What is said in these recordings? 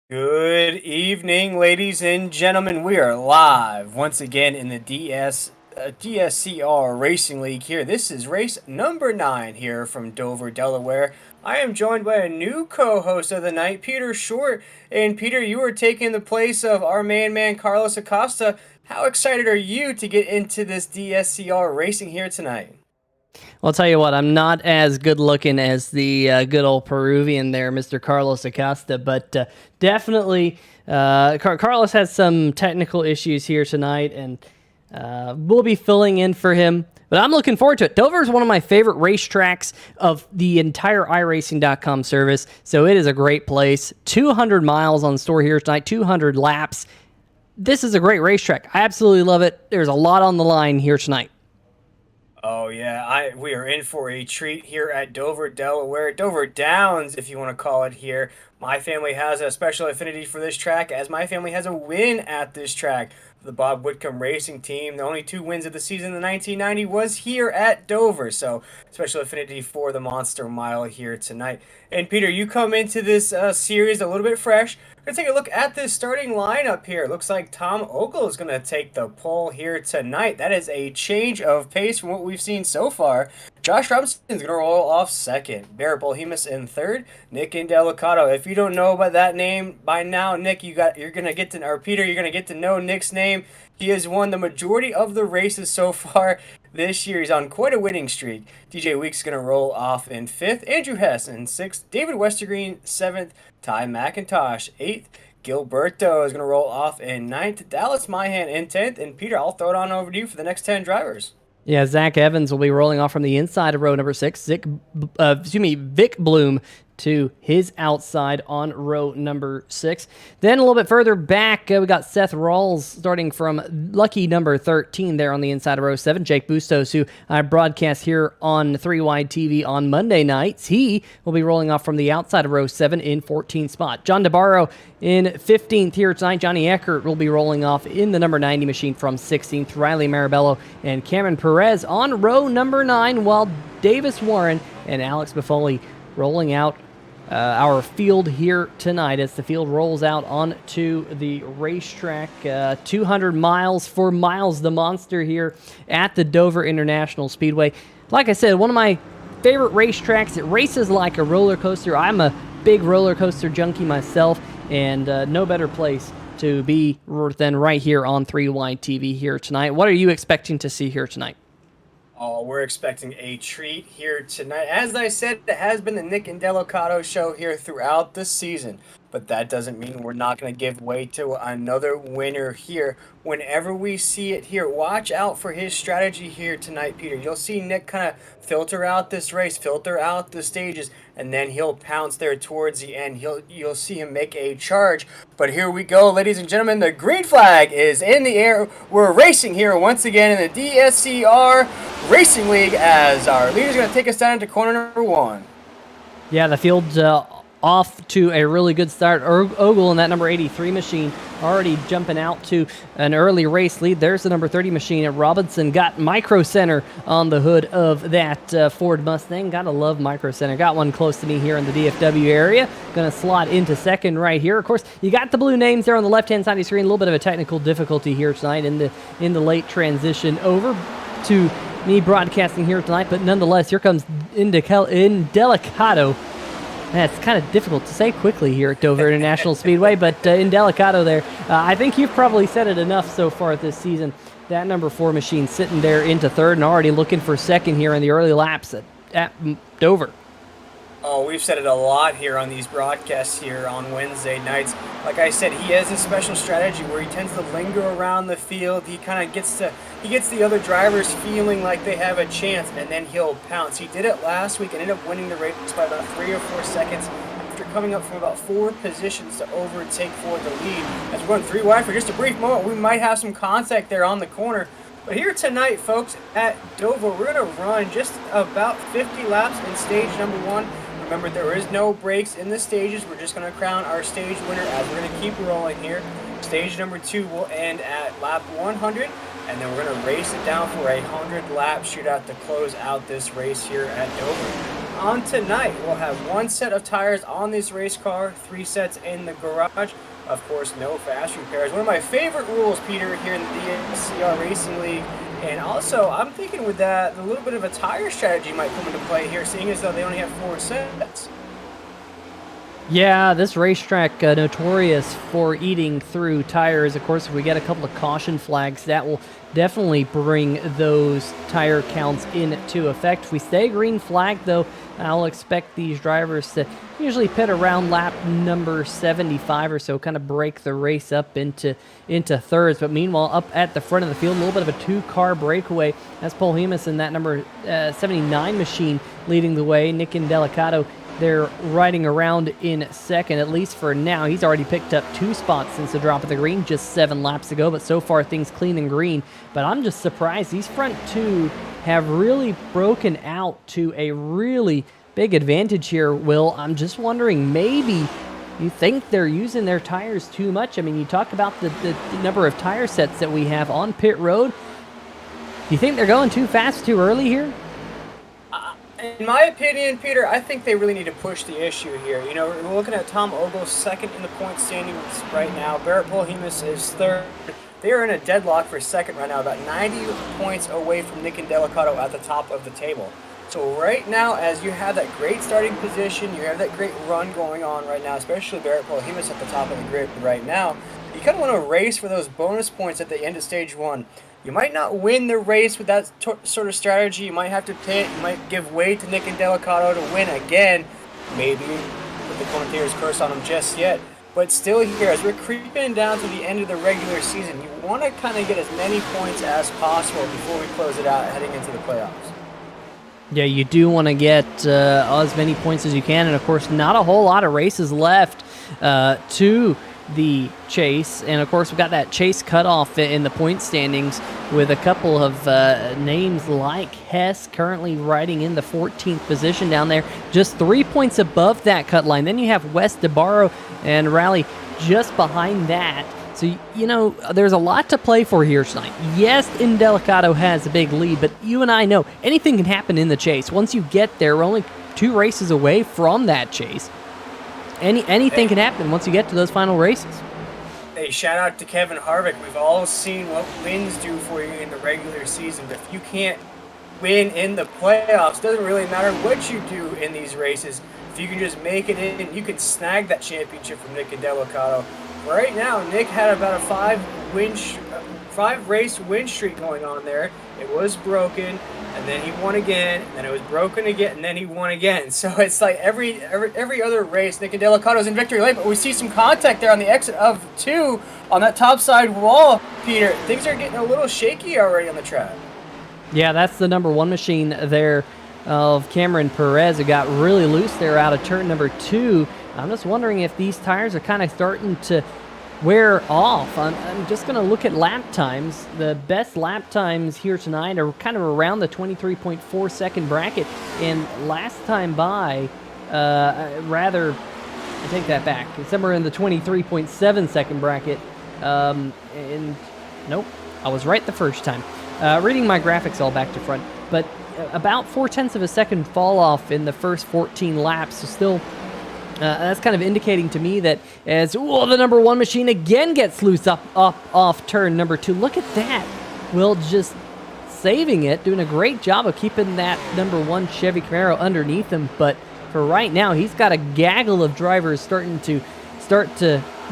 Good evening, ladies and gentlemen. We are live once again in the DSCR Racing League here. This is race number 9 here from Dover, Delaware. I am joined by a new co-host of the night, Peter Short. And Peter, you are taking the place of our main man, Carlos Acosta. How excited are you to get into this DSCR racing here tonight? I'll tell you what, I'm not as good looking as the good old Peruvian there, Mr. Carlos Acosta, but definitely Carlos has some technical issues here tonight, and we'll be filling in for him. But I'm looking forward to it. Dover is one of my favorite racetracks of the entire iRacing.com service, so it is a great place. 200 miles on store here tonight, 200 laps. This is a great racetrack. I absolutely love it. There's a lot on the line here tonight. Oh yeah, we are in for a treat here at Dover, Delaware. Dover Downs, if you want to call it here. My family has a special affinity for this track, as my family has a win at this track. The Bob Whitcomb Racing Team, the only 2 wins of the season in 1990 was here at Dover. So special affinity for the Monster Mile here tonight. And Peter, you come into this series a little bit fresh. We're going to take a look at this starting lineup here. It looks like Tom Ogle is going to take the pole here tonight. That is a change of pace from what we've seen so far. Josh Robinson's going to roll off second. Barrett Bolhemus in third. Nick Indelicato. If you don't know about that name by now, Nick, you're going to get to, or Peter, you're going to get to know Nick's name. He has won the majority of the races so far this year. He's on quite a winning streak. DJ Weeks is going to roll off in 5th. Andrew Hess in 6th. David Westergreen 7th. Ty McIntosh 8th. Gilberto is going to roll off in 9th. Dallas Myhan in 10th. And Peter, I'll throw it on over to you for the next 10 drivers. Yeah, Zach Evans will be rolling off from the inside of row number 6. Vic Bloom to his outside on row number 6. Then a little bit further back, we got Seth Rawls starting from lucky number 13 there on the inside of row 7. Jake Bustos, who I broadcast here on 3 Wide TV on Monday nights. He will be rolling off from the outside of row 7 in 14th spot. John DeBarro in 15th here tonight. Johnny Eckhart will be rolling off in the number 90 machine from 16th. Riley Marabello and Cameron Perez on row number 9, while Davis Warren and Alex Buffoli rolling out our field here tonight as the field rolls out onto the racetrack. 200 miles for Miles the Monster here at the Dover International Speedway. Like I said, one of my favorite racetracks. It races like a roller coaster. I'm a big roller coaster junkie myself, and no better place to be than right here on 3 Wide TV here tonight. What are you expecting to see here tonight? Oh, we're expecting a treat here tonight. As I said, it has been the Nick Indelicato show here throughout the season, but that doesn't mean we're not going to give way to another winner here. Whenever we see it here, watch out for his strategy here tonight, Peter. You'll see Nick kind of filter out this race, filter out the stages, and then he'll pounce there towards the end. You'll see him make a charge. But here we go, ladies and gentlemen. The green flag is in the air. We're racing here once again in the DSCR Racing League as our leader's going to take us down into corner number 1. Yeah, the field's off to a really good start. Ogle in that number 83 machine already jumping out to an early race lead. There's the number 30 machine at Robinson. Got Micro Center on the hood of that Ford Mustang. Gotta love Micro Center. Got one close to me here in the DFW area. Gonna slot into second right here. Of course, you got the blue names there on the left-hand side of the screen. A little bit of a technical difficulty here tonight in the late transition over to me broadcasting here tonight, but nonetheless, here comes Indelicato. It's kind of difficult to say quickly here at Dover International Speedway, but Indelicato there. I think you've probably said it enough so far this season. That number 4 machine sitting there into third and already looking for second here in the early laps at Dover. Oh, we've said it a lot here on these broadcasts here on Wednesday nights. Like I said, he has a special strategy where he tends to linger around the field. He kind of gets the other drivers feeling like they have a chance, and then he'll pounce. He did it last week and ended up winning the race by about 3 or 4 seconds after coming up from about 4 positions to overtake for the lead. As we're going 3 wide for just a brief moment, we might have some contact there on the corner. But here tonight, folks, at Dover, we're going to run just about 50 laps in stage number 1. Remember, there is no breaks in the stages. We're just going to crown our stage winner as we're going to keep rolling here. Stage number 2 will end at lap 100, and then we're going to race it down for a 100-lap shootout to close out this race here at Dover. on tonight, we'll have 1 set of tires on this race car, 3 sets in the garage. Of course, no fast repairs. One of my favorite rules, Peter, here in the DSCR Racing League. And also, I'm thinking with that, a little bit of a tire strategy might come into play here, seeing as though they only have 4 sets. Yeah, this racetrack notorious for eating through tires. Of course, if we get a couple of caution flags, that will definitely bring those tire counts into effect. If we stay green flag, though, I'll expect these drivers to usually pit around lap number 75 or so, kind of break the race up into thirds. But meanwhile, up at the front of the field, a little bit of a 2-car breakaway. That's Paul Hemus in that number 79 machine leading the way. Nick Indelicato, they're riding around in second, at least for now. He's already picked up 2 spots since the drop of the green just 7 laps ago, but so far things clean and green. But I'm just surprised these front 2 have really broken out to a really big advantage here, Will. I'm just wondering, maybe you think they're using their tires too much? I mean, you talk about the number of tire sets that we have on pit road. Do you think they're going too fast too early here? In my opinion, Peter, I think they really need to push the issue here. You know, we're looking at Tom Ogle second in the point standings right now. Barrett Polhemus is third. They are in a deadlock for second right now, about 90 points away from Nick Indelicato at the top of the table. So right now, as you have that great starting position, you have that great run going on right now, especially Barrett Polhemus at the top of the grid right now, you kind of want to race for those bonus points at the end of stage 1. You might not win the race with that sort of strategy. You might have to pit. You might give way to Nick Indelicato to win again. Maybe put the commentator's curse on him just yet. But still here, as we're creeping down to the end of the regular season, you want to kind of get as many points as possible before we close it out heading into the playoffs. Yeah, you do want to get as many points as you can. And, of course, not a whole lot of races left to the chase. And of course, we've got that chase cutoff in the point standings with a couple of names like Hess currently riding in the 14th position down there, just 3 points above that cut line. Then you have Wes DeBarro and Raleigh just behind that. So, you know, there's a lot to play for here tonight. Yes, Indelicato has a big lead, but you and I know anything can happen in the chase. Once you get there, we're only 2 races away from that chase. Anything can happen once you get to those final races. Hey, shout out to Kevin Harvick. We've all seen what wins do for you in the regular season, but if you can't win in the playoffs, doesn't really matter what you do in these races. If you can just make it in, you can snag that championship from Nick Indelicato. Right now, Nick had about a 5-race win streak going on there. It was broken, and then he won again, and then it was broken again, and then he won again. So it's like every other race, Nick Indelicato's in victory lane, but we see some contact there on the exit of 2 on that top side wall, Peter. Things are getting a little shaky already on the track. Yeah, that's the number 1 machine there of Cameron Perez, who got really loose there out of turn number 2. I'm just wondering if these tires are kind of starting to wear off. I'm just going to look at lap times. The best lap times here tonight are kind of around the 23.4 second bracket. And last time by, I take that back. It's somewhere in the 23.7 second bracket. And nope, I was right the first time. Reading my graphics all back to front. But about 0.4 of a second fall off in the first 14 laps. So still, that's kind of indicating to me that as the number 1 machine again gets loose up off turn number 2. Look at that. Will just saving it, doing a great job of keeping that number 1 Chevy Camaro underneath him. But for right now, he's got a gaggle of drivers starting to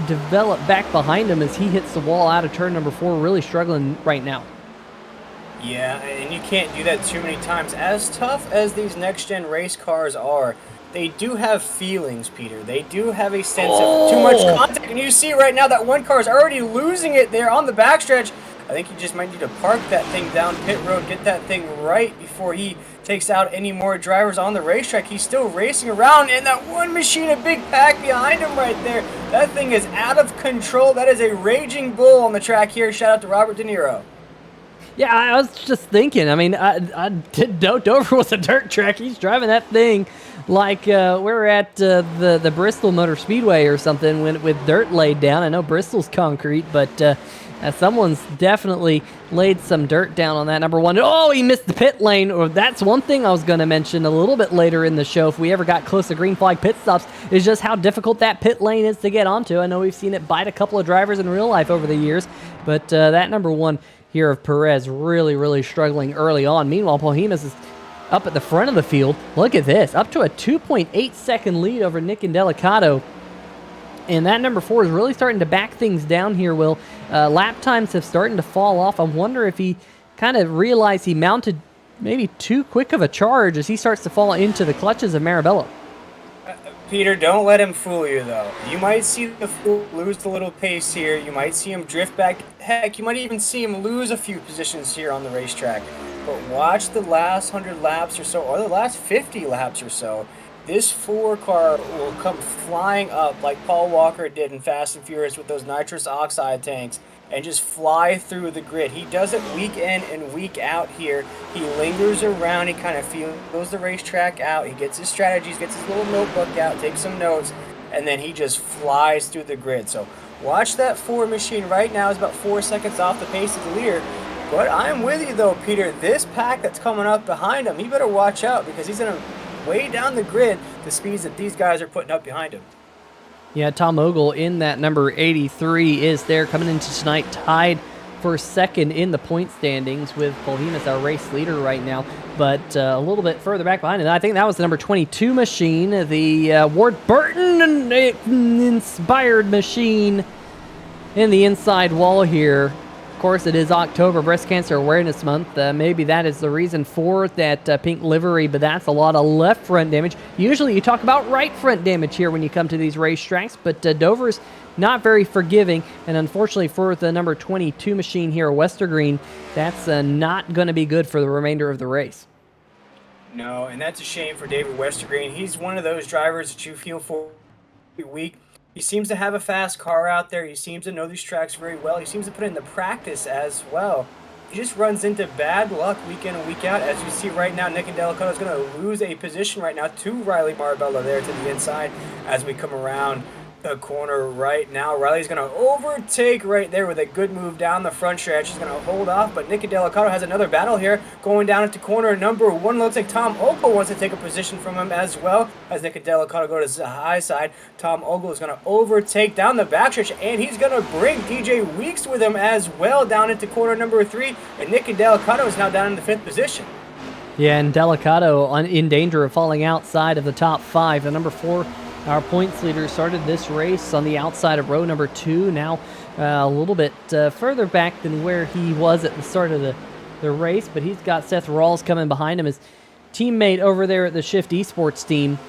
develop back behind him as he hits the wall out of turn number 4. Really struggling right now. Yeah, and you can't do that too many times. As tough as these next-gen race cars are, they do have feelings, Peter. They do have a sense of too much contact. And you see right now that one car is already losing it there on the backstretch. I think you just might need to park that thing down pit road, get that thing right before he takes out any more drivers on the racetrack. He's still racing around, and that one machine, a big pack behind him right there. That thing is out of control. That is a raging bull on the track here. Shout out to Robert De Niro. Yeah, I was just thinking. I mean, Dover was a dirt track. He's driving that thing like we're at the Bristol Motor Speedway or something with dirt laid down. I know Bristol's concrete, but Someone's definitely laid some dirt down on that number one. Oh, he missed the pit lane. Or that's one thing I was going to mention a little bit later in the show. If we ever got close to green flag pit stops, is just how difficult that pit lane is to get onto. I know we've seen it bite a couple of drivers in real life over the years, but that number one here of Perez really, really struggling early on. Meanwhile, Polhemus is up at the front of the field. Look at this, up to a 2.8 second lead over Nick and Delicato. And that number four is really starting to back things down here, Will. Lap times have started to fall off. I wonder if he kind of realized he mounted maybe too quick of a charge as he starts to fall into the clutches of Marabello. Peter, don't let him fool you, though. You might see the fool lose a little pace here. You might see him drift back. Heck, you might even see him lose a few positions here on the racetrack. But watch the last 100 laps or so, or the last 50 laps or so. This four car will come flying up like Paul Walker did in Fast and Furious with those nitrous oxide tanks and just fly through the grid. He does it week in and week out here. He lingers around. He kind of feels the racetrack out. He gets his strategies, gets his little notebook out, takes some notes, and then he just flies through the grid. So watch that Ford machine right now. Is about 4 seconds off the pace of the leader. But I'm with you, though, Peter. This pack that's coming up behind him, he better watch out because he's going to way down the grid the speeds that these guys are putting up behind him. Yeah, Tom Ogle in that number 83 is there coming into tonight tied for second in the point standings with Polhemus, our race leader right now, but a little bit further back behind it. I think that was the number 22 machine, the Ward Burton inspired machine in the inside wall here. Of course, it is October, Breast Cancer Awareness Month. Maybe that is the reason for that pink livery, but that's a lot of left front damage. Usually you talk about right front damage here when you come to these racetracks, but Dover's not very forgiving, and unfortunately for the number 22 machine here, Westergreen, that's not going to be good for the remainder of the race. No, and that's a shame for David Westergreen. He's one of those drivers that you feel for every week. He seems to have a fast car out there. He seems to know these tracks very well. He seems to put in the practice as well. He just runs into bad luck week in and week out. As you see right now, Nick and Delicato is going to lose a position right now to Riley Marabella there to the inside as we come around the corner right now. Riley's going to overtake right there with a good move down the front stretch. He's going to hold off, but Nick and Delicato has another battle here going down into corner number one. Looks like Tom Ogle wants to take a position from him as well as Nick and Delicato go to the high side. Tom Ogle is going to overtake down the backstretch, and he's going to bring DJ Weeks with him as well down into corner number three, and Nick and Delicato is now down in the fifth position. Yeah, and Delicato in danger of falling outside of the top five. The number four, our points leader, started this race on the outside of row number two, now a little bit further back than where he was at the start of the race, but he's got Seth Rawls coming behind him, his teammate over there at the Shift Esports team,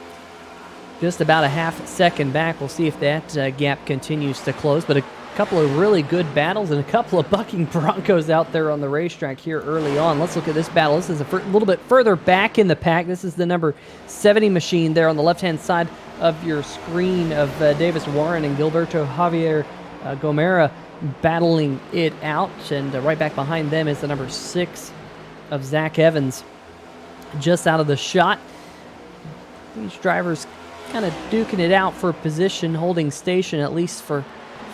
just about a half second back. We'll see if that gap continues to close, but a couple of really good battles and a couple of bucking Broncos out there on the racetrack here early on. Let's look at this battle. This is a little bit further back in the pack. This is the number 70 machine there on the left-hand side of your screen of Davis Warren and Gilberto Javier Gomera battling it out. And right back behind them is the number 6 of Zach Evans, just out of the shot. These drivers kind of duking it out for position, holding station at least for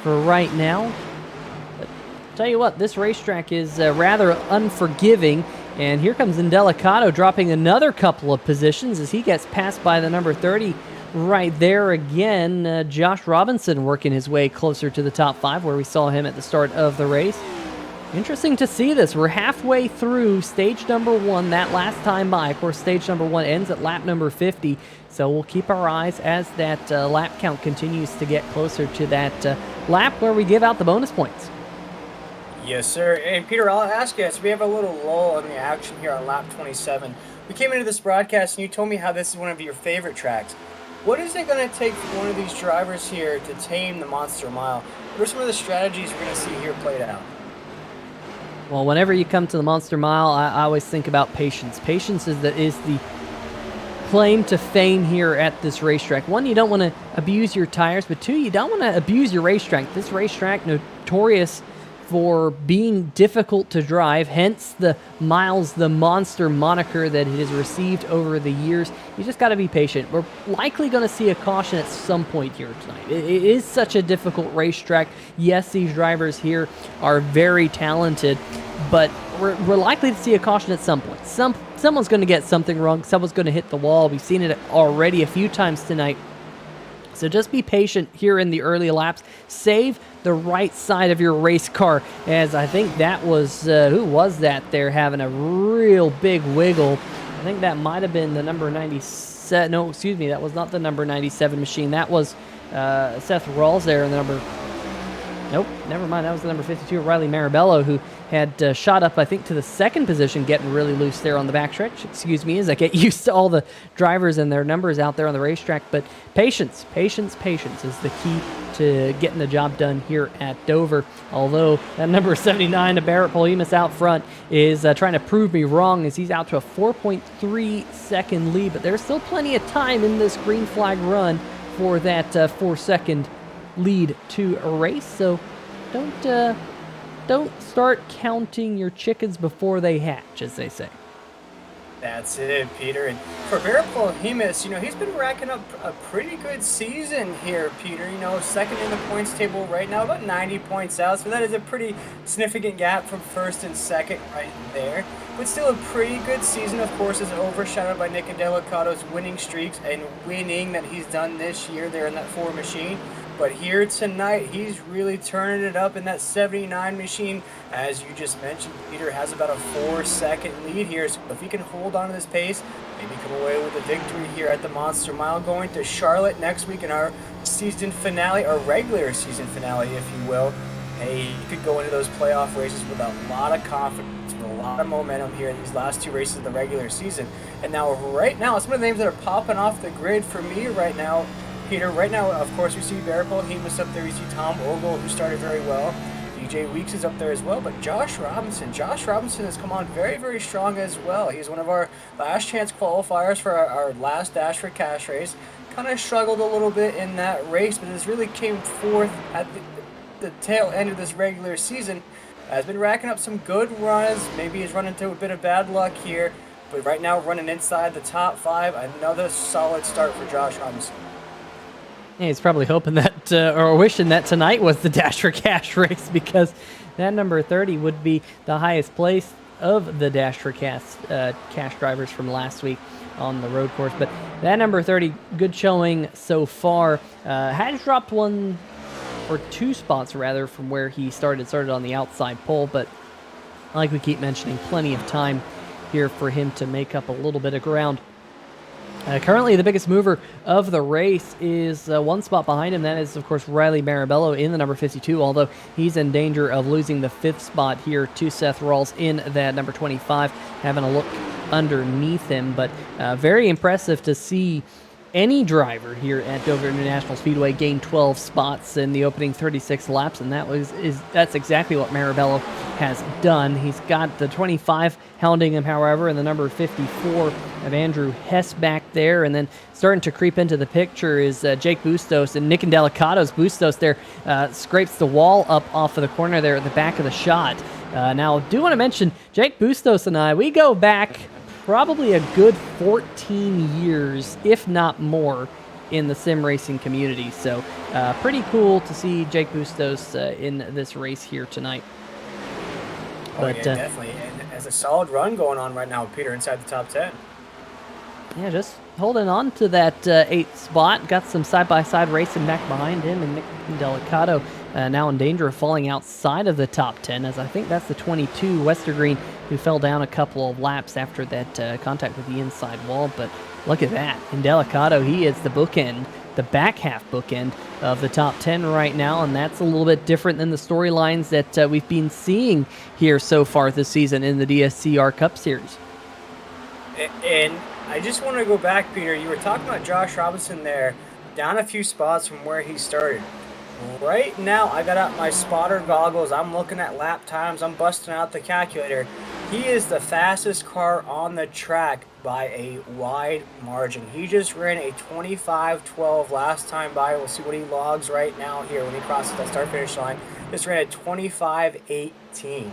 right now. But tell you what, this racetrack is rather unforgiving, and here comes Indelicato dropping another couple of positions as he gets passed by the number 30 right there again. Josh Robinson working his way closer to the top 5 where we saw him at the start of the race. Interesting to see this. We're halfway through stage number 1 that last time by. Of course, stage number 1 ends at lap number 50, so we'll keep our eyes as that lap count continues to get closer to that lap where we give out the bonus points. Yes, sir. And Peter, I'll ask you, as we have a little lull in the action here on lap 27. We came into this broadcast and you told me how this is one of your favorite tracks. What is it going to take for one of these drivers here to tame the Monster Mile? What are some of the strategies we're going to see here played out? Well, whenever you come to the Monster Mile, I always think about patience. Patience is the claim to fame here at this racetrack. One, you don't want to abuse your tires, but two, you don't want to abuse your racetrack. This racetrack, notorious for being difficult to drive, hence the Miles the Monster moniker that it has received over the years. You just got to be patient. We're likely going to see a caution at some point here tonight. It is such a difficult racetrack. Yes, these drivers here are very talented, but we're likely to see a caution at some point. Someone's going to get something wrong. Someone's going to hit the wall. We've seen it already a few times tonight. So just be patient here in the early laps. Save the right side of your race car, as I think that was, who was that there having a real big wiggle? I think that might have been the number 97. No, excuse me, that was not the number 97 machine. That was Seth Rawls there in the number... Nope, never mind. That was the number 52, Riley Marabello, who had shot up, I think, to the second position, getting really loose there on the backstretch. Excuse me, as I get used to all the drivers and their numbers out there on the racetrack. But patience, patience, patience is the key to getting the job done here at Dover. Although that number 79, the Barrett Polimas out front, is trying to prove me wrong, as he's out to a 4.3 second lead. But there's still plenty of time in this green flag run for that 4-second lead to a race, so don't start counting your chickens before they hatch, as they say. That's it, Peter. And for Barrett Polhemus, he's been racking up a pretty good season here, Peter. Second in the points table right now, about 90 points out. So that is a pretty significant gap from first and second right there. But still a pretty good season, of course, is overshadowed by Nick Delicato's winning streaks and winning that he's done this year there in that 4 machine. But here tonight, he's really turning it up in that 79 machine. As you just mentioned, Peter has about a 4-second lead here. So if he can hold on to this pace, maybe come away with a victory here at the Monster Mile, going to Charlotte next week in our season finale, our regular season finale, if you will. Hey, you could go into those playoff races with a lot of confidence, with a lot of momentum here in these last 2 races of the regular season. And now, right now, some of the names that are popping off the grid for me right now, Peter, right now, of course, we see Barrett Polhemus up there. We see Tom Ogle, who started very well. DJ Weeks is up there as well. But Josh Robinson has come on very, very strong as well. He's one of our last chance qualifiers for our last Dash for Cash race. Kind of struggled a little bit in that race, but this really came forth at the tail end of this regular season. Has been racking up some good runs. Maybe he's run into a bit of bad luck here. But right now, running inside the top 5. Another solid start for Josh Robinson. Yeah, he's probably hoping that, or wishing that tonight was the Dash for Cash race, because that number 30 would be the highest place of the Dash for Cash drivers from last week on the road course. But that number 30, good showing so far. Has dropped 1 or 2 spots, rather, from where he started on the outside pole. But like we keep mentioning, plenty of time here for him to make up a little bit of ground. Currently, the biggest mover of the race is 1 spot behind him. That is, of course, Riley Marabello in the number 52, although he's in danger of losing the 5th spot here to Seth Rawls in that number 25, having a look underneath him. But very impressive to see any driver here at Dover International Speedway gain 12 spots in the opening 36 laps, and that's exactly what Marabello has done. He's got the 25 hounding him, however, and the number 54 of Andrew Hess back there. And then starting to creep into the picture is Jake Bustos, and Nick Delicato's Bustos there scrapes the wall up off of the corner there at the back of the shot. Now, I do want to mention Jake Bustos and I, we go back probably a good 14 years, if not more, in the sim racing community. So pretty cool to see Jake Bustos in this race here tonight. Oh, yeah, definitely. And has a solid run going on right now, Peter, inside the top 10. Yeah, just holding on to that 8th spot. Got some side-by-side racing back behind him, and Nick Delicato now in danger of falling outside of the top 10, as I think that's the 22, Westergreen, who fell down a couple of laps after that contact with the inside wall. But look at that. In Delicato, he is the bookend, the back half bookend of the top 10 right now, and that's a little bit different than the storylines that we've been seeing here so far this season in the DSCR Cup Series. And I just want to go back, Peter. You were talking about Josh Robinson there, down a few spots from where he started. Right now, I got out my spotter goggles. I'm looking at lap times. I'm busting out the calculator. He is the fastest car on the track by a wide margin. He just ran a 25:12 last time by. We'll see what he logs right now here when he crosses that start finish line. Just ran a 25:18.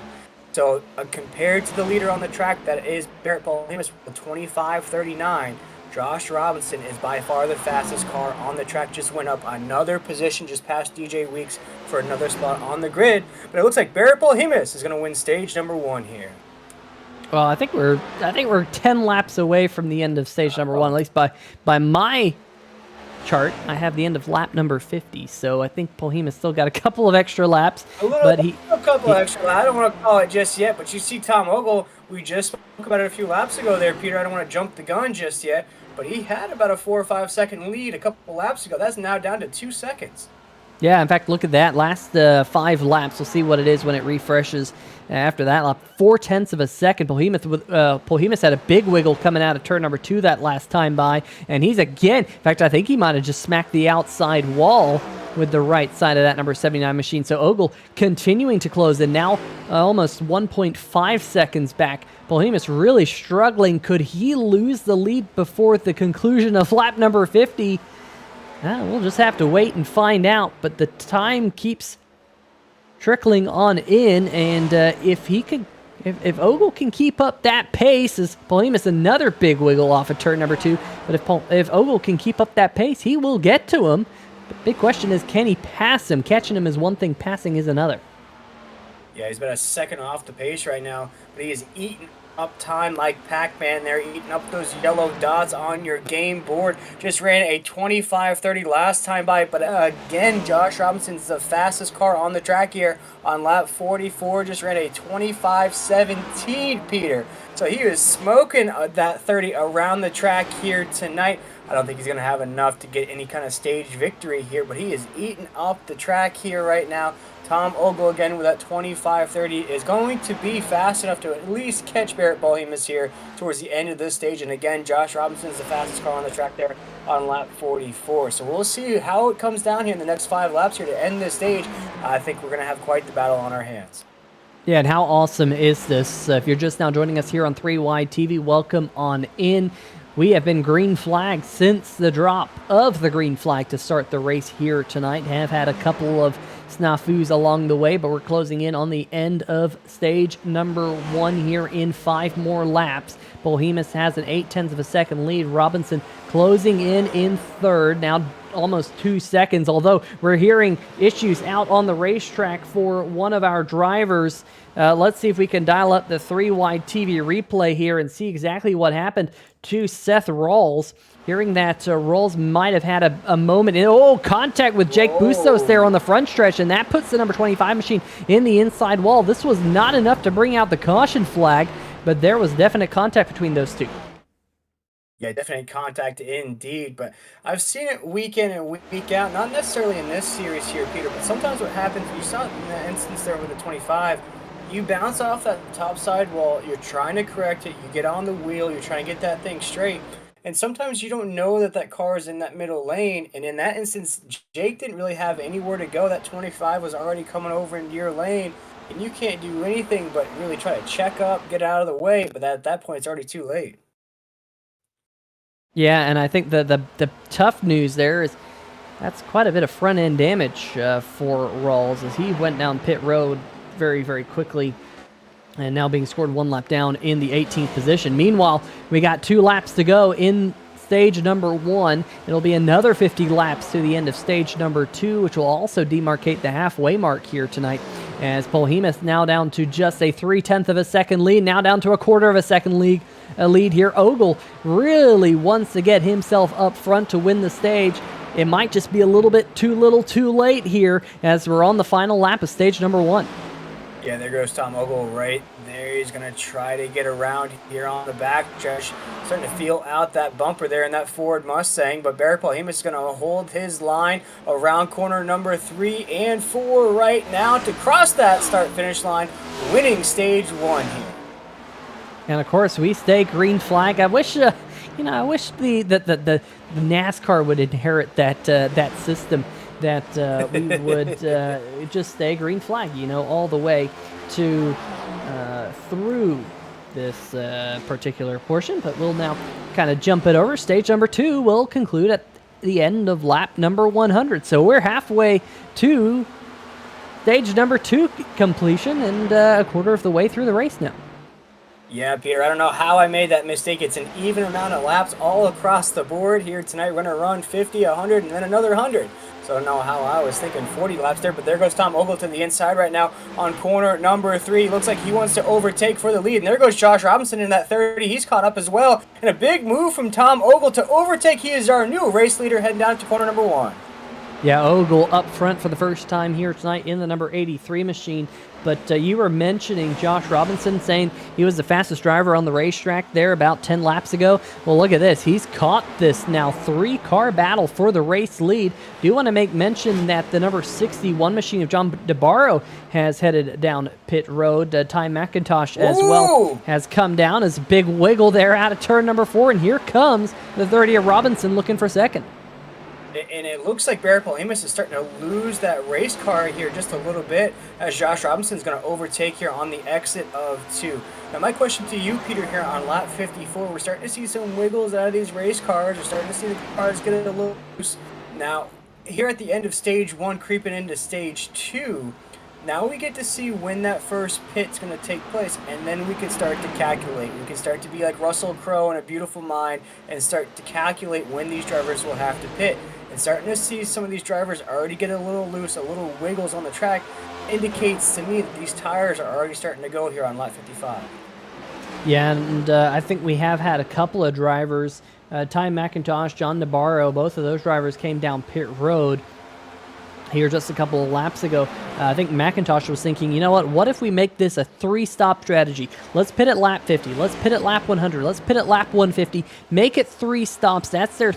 So compared to the leader on the track, that is Barrett Paul-Hamus with 25:39. Josh Robinson is by far the fastest car on the track. Just went up another position just past DJ Weeks for another spot on the grid. But it looks like Barrett Paul-Hamus is going to win stage number 1 here. Well, I think we're 10 laps away from the end of stage number 1, at least by my chart. I have the end of lap number 50, so I think Paul-Hamus still got a couple of extra laps. A couple extra. I don't want to call it just yet, but you see Tom Ogle. We just spoke about it a few laps ago there, Peter. I don't want to jump the gun just yet, but he had about a 4 or 5 second lead a couple laps ago. That's now down to 2 seconds. Yeah, in fact, look at that. Last 5 laps. We'll see what it is when it refreshes after that lap. 0.4 of a second. Paul-Hamus had a big wiggle coming out of turn number 2 that last time by. And he's again, in fact, I think he might have just smacked the outside wall with the right side of that number 79 machine. So Ogle continuing to close in now, almost 1.5 seconds back. Paul-Hamus really struggling. Could he lose the lead before the conclusion of lap number 50? We'll just have to wait and find out, but the time keeps trickling on in, and if Ogle can keep up that pace, as Paul-Hamus another big wiggle off of turn number 2, but if Ogle can keep up that pace, he will get to him. The big question is, can he pass him? Catching him is one thing, passing is another. Yeah, he's about a second off the pace right now, but he is eating up time like Pac-Man there, eating up those yellow dots on your game board. Just ran a 25:30 last time by, but again, Josh Robinson's the fastest car on the track here on lap 44. Just ran a 25:17, Peter. So he is smoking that 30 around the track here tonight. I don't think he's going to have enough to get any kind of stage victory here, but he is eating up the track here right now. Tom Ogle again with that 25:30 is going to be fast enough to at least catch Barrett Paul-Hamus here towards the end of this stage. And again, Josh Robinson's the fastest car on the track there on lap 44. So we'll see how it comes down here in the next 5 laps here to end this stage. I think we're going to have quite the battle on our hands. Yeah, and how awesome is this? If you're just now joining us here on 3 Wide TV, welcome on in. We have been green flagged since the drop of the green flag to start the race here tonight. Have had a couple of snafus along the way, but we're closing in on the end of stage number 1 here in 5 more laps. Paul-Hamus has an 0.8 of a second lead. Robinson closing in third, now almost 2 seconds, although we're hearing issues out on the racetrack for one of our drivers. Let's see if we can dial up the 3 Wide TV replay here and see exactly what happened to Seth Rawls. Hearing that Rawls might have had a moment in, contact with Jake Bustos there on the front stretch, and that puts the number 25 machine in the inside wall. This was not enough to bring out the caution flag, but there was definite contact between those two. Yeah, definite contact indeed, but I've seen it week in and week out, not necessarily in this series here, Peter, but sometimes what happens, you saw it in that instance there with the 25, you bounce off that top side wall, you're trying to correct it, you get on the wheel, you're trying to get that thing straight, and sometimes you don't know that that car is in that middle lane, and in that instance, Jake didn't really have anywhere to go. That 25 was already coming over into your lane, and you can't do anything but really try to check up, get out of the way, but at that point, it's already too late. Yeah, and I think the tough news there is that's quite a bit of front-end damage for Rawls as he went down pit road very, very quickly and now being scored 1 lap down in the 18th position. Meanwhile, we got 2 laps to go in stage number 1. It'll be another 50 laps to the end of stage number 2, which will also demarcate the halfway mark here tonight, as Paul-Hamus now down to just a 0.3 of a second lead, now down to a 1/4 of a second lead here. Ogle really wants to get himself up front to win the stage. It might just be a little bit too little too late here as we're on the final lap of stage number 1. Yeah, there goes Tom Ogle right there. He's going to try to get around here on the back stretch. Starting to feel out that bumper there in that Ford Mustang, but Barrett Paul-Hamus is going to hold his line around corner number 3 and 4 right now to cross that start-finish line, winning stage 1 here. And of course, we stay green flag. I wish, I wish the NASCAR would inherit that system, that we would just stay green flag, all the way to through this particular portion, but we'll now kind of jump it over. Stage number 2 will conclude at the end of lap number 100. So we're halfway to stage number 2 completion and a quarter of the way through the race now. Yeah, Peter, I don't know how I made that mistake. It's an even amount of laps all across the board here tonight. We're going to run 50, 100, and then another 100. So I don't know how I was thinking 40 laps there, but there goes Tom Ogle to the inside right now on corner number 3. Looks like he wants to overtake for the lead. And there goes Josh Robinson in that 30. He's caught up as well. And a big move from Tom Ogle to overtake. He is our new race leader heading down to corner number 1. Yeah, Ogle up front for the first time here tonight in the number 83 machine. But you were mentioning Josh Robinson, saying he was the fastest driver on the racetrack there about 10 laps ago. Well, look at this. He's caught this now 3-car battle for the race lead. Do want to make mention that the number 61 machine of John DeBarro has headed down pit road. Ty McIntosh as well has come down as a big wiggle there out of turn number 4. And here comes the 30 of Robinson looking for second. And it looks like Barrett Paul Amos is starting to lose that race car here just a little bit as Josh Robinson is going to overtake here on the exit of 2. Now my question to you, Peter, here on lap 54, we're starting to see some wiggles out of these race cars. We're starting to see the cars get a little loose. Now, here at the end of stage 1, creeping into stage 2, now we get to see when that first pit's going to take place, and then we can start to calculate. We can start to be like Russell Crowe in A Beautiful Mind and start to calculate when these drivers will have to pit. And starting to see some of these drivers already get a little loose, a little wiggles on the track, indicates to me that these tires are already starting to go here on lap 55. Yeah, and I think we have had a couple of drivers, Ty McIntosh, John DeBarro, both of those drivers came down pit road here just a couple of laps ago. I think McIntosh was thinking, you know what if we make this a 3-stop strategy? Let's pit at lap 50. Let's pit at lap 100. Let's pit at lap 150. Make it 3 stops. That's their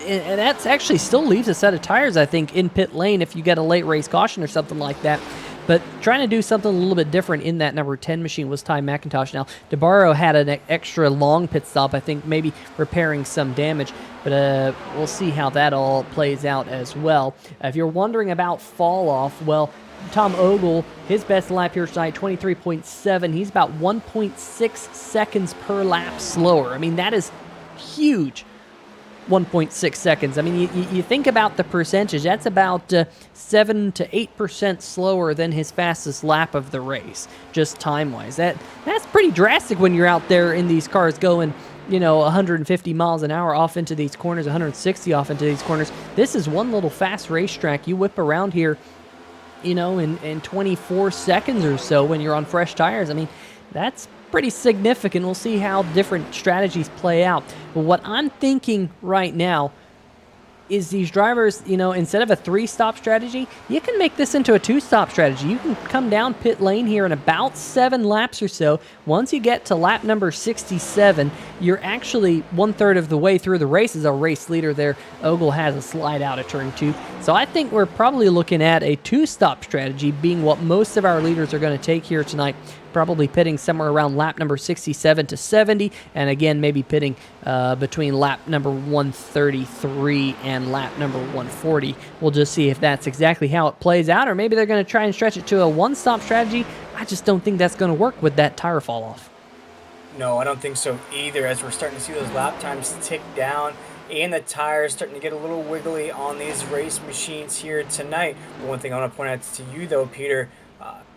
and that's actually still leaves a set of tires, I think, in pit lane if you get a late race caution or something like that. But trying to do something a little bit different in that number 10 machine was Ty McIntosh. Now, DeBarro had an extra long pit stop, I think, maybe repairing some damage. But we'll see how that all plays out as well. If you're wondering about fall off, well, Tom Ogle, his best lap here tonight, 23.7. He's about 1.6 seconds per lap slower. I mean, that is huge. 1.6 seconds. I mean, you think about the percentage. That's about 7 to 8% slower than his fastest lap of the race, just time-wise. That's pretty drastic when you're out there in these cars going, 150 miles an hour off into these corners, 160 off into these corners. This is one little fast racetrack. You whip around here, in 24 seconds or so when you're on fresh tires. I mean, that's pretty significant. We'll see how different strategies play out. But what I'm thinking right now is these drivers, instead of a 3-stop strategy, you can make this into a 2-stop strategy. You can come down pit lane here in about 7 laps or so. Once you get to lap number 67, you're actually 1/3 of the way through the race as a race leader there. Ogle has a slide out of turn 2. So I think we're probably looking at a 2-stop strategy being what most of our leaders are going to take here tonight. Probably pitting somewhere around lap number 67 to 70, and again, maybe pitting between lap number 133 and lap number 140. We'll just see if that's exactly how it plays out, or maybe they're going to try and stretch it to a 1-stop strategy. I just don't think that's going to work with that tire fall off. No, I don't think so either, as we're starting to see those lap times tick down and the tires starting to get a little wiggly on these race machines here tonight. One thing I want to point out to you, though, Peter,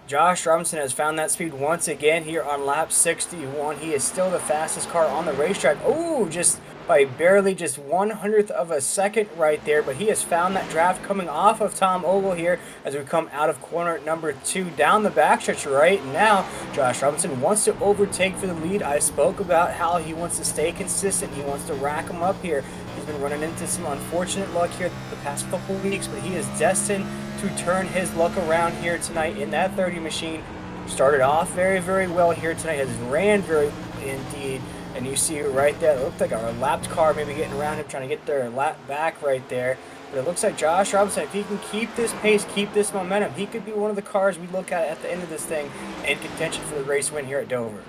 Josh Robinson has found that speed once again here on lap 61. He is still the fastest car on the racetrack. Oh, just by barely just 1/100th of a second right there. But he has found that draft coming off of Tom Ogle here as we come out of corner number 2 down the backstretch right now. Josh Robinson wants to overtake for the lead. I spoke about how he wants to stay consistent. He wants to rack him up here. He's been running into some unfortunate luck here the past couple weeks, but he is destined to turn his luck around here tonight in that 30 machine. Started off very, very well here tonight. Has ran very indeed. And you see it right there. It looked like our lapped car maybe getting around him, trying to get their lap back right there. But it looks like Josh Robinson, if he can keep this pace, keep this momentum, he could be one of the cars we look at the end of this thing in contention for the race win here at Dover.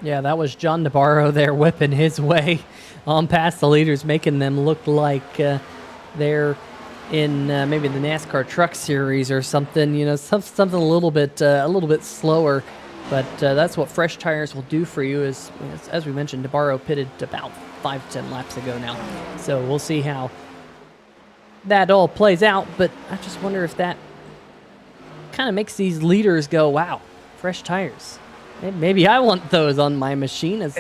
Yeah, that was John DeBarro there whipping his way on past the leaders, making them look like they're in maybe the NASCAR Truck Series or something. Something a little bit slower But that's what fresh tires will do for you. As we mentioned, DeBarro pitted about 5 to 10 laps ago now. So we'll see how that all plays out. But I just wonder if that kind of makes these leaders go, wow, fresh tires. Maybe I want those on my machine as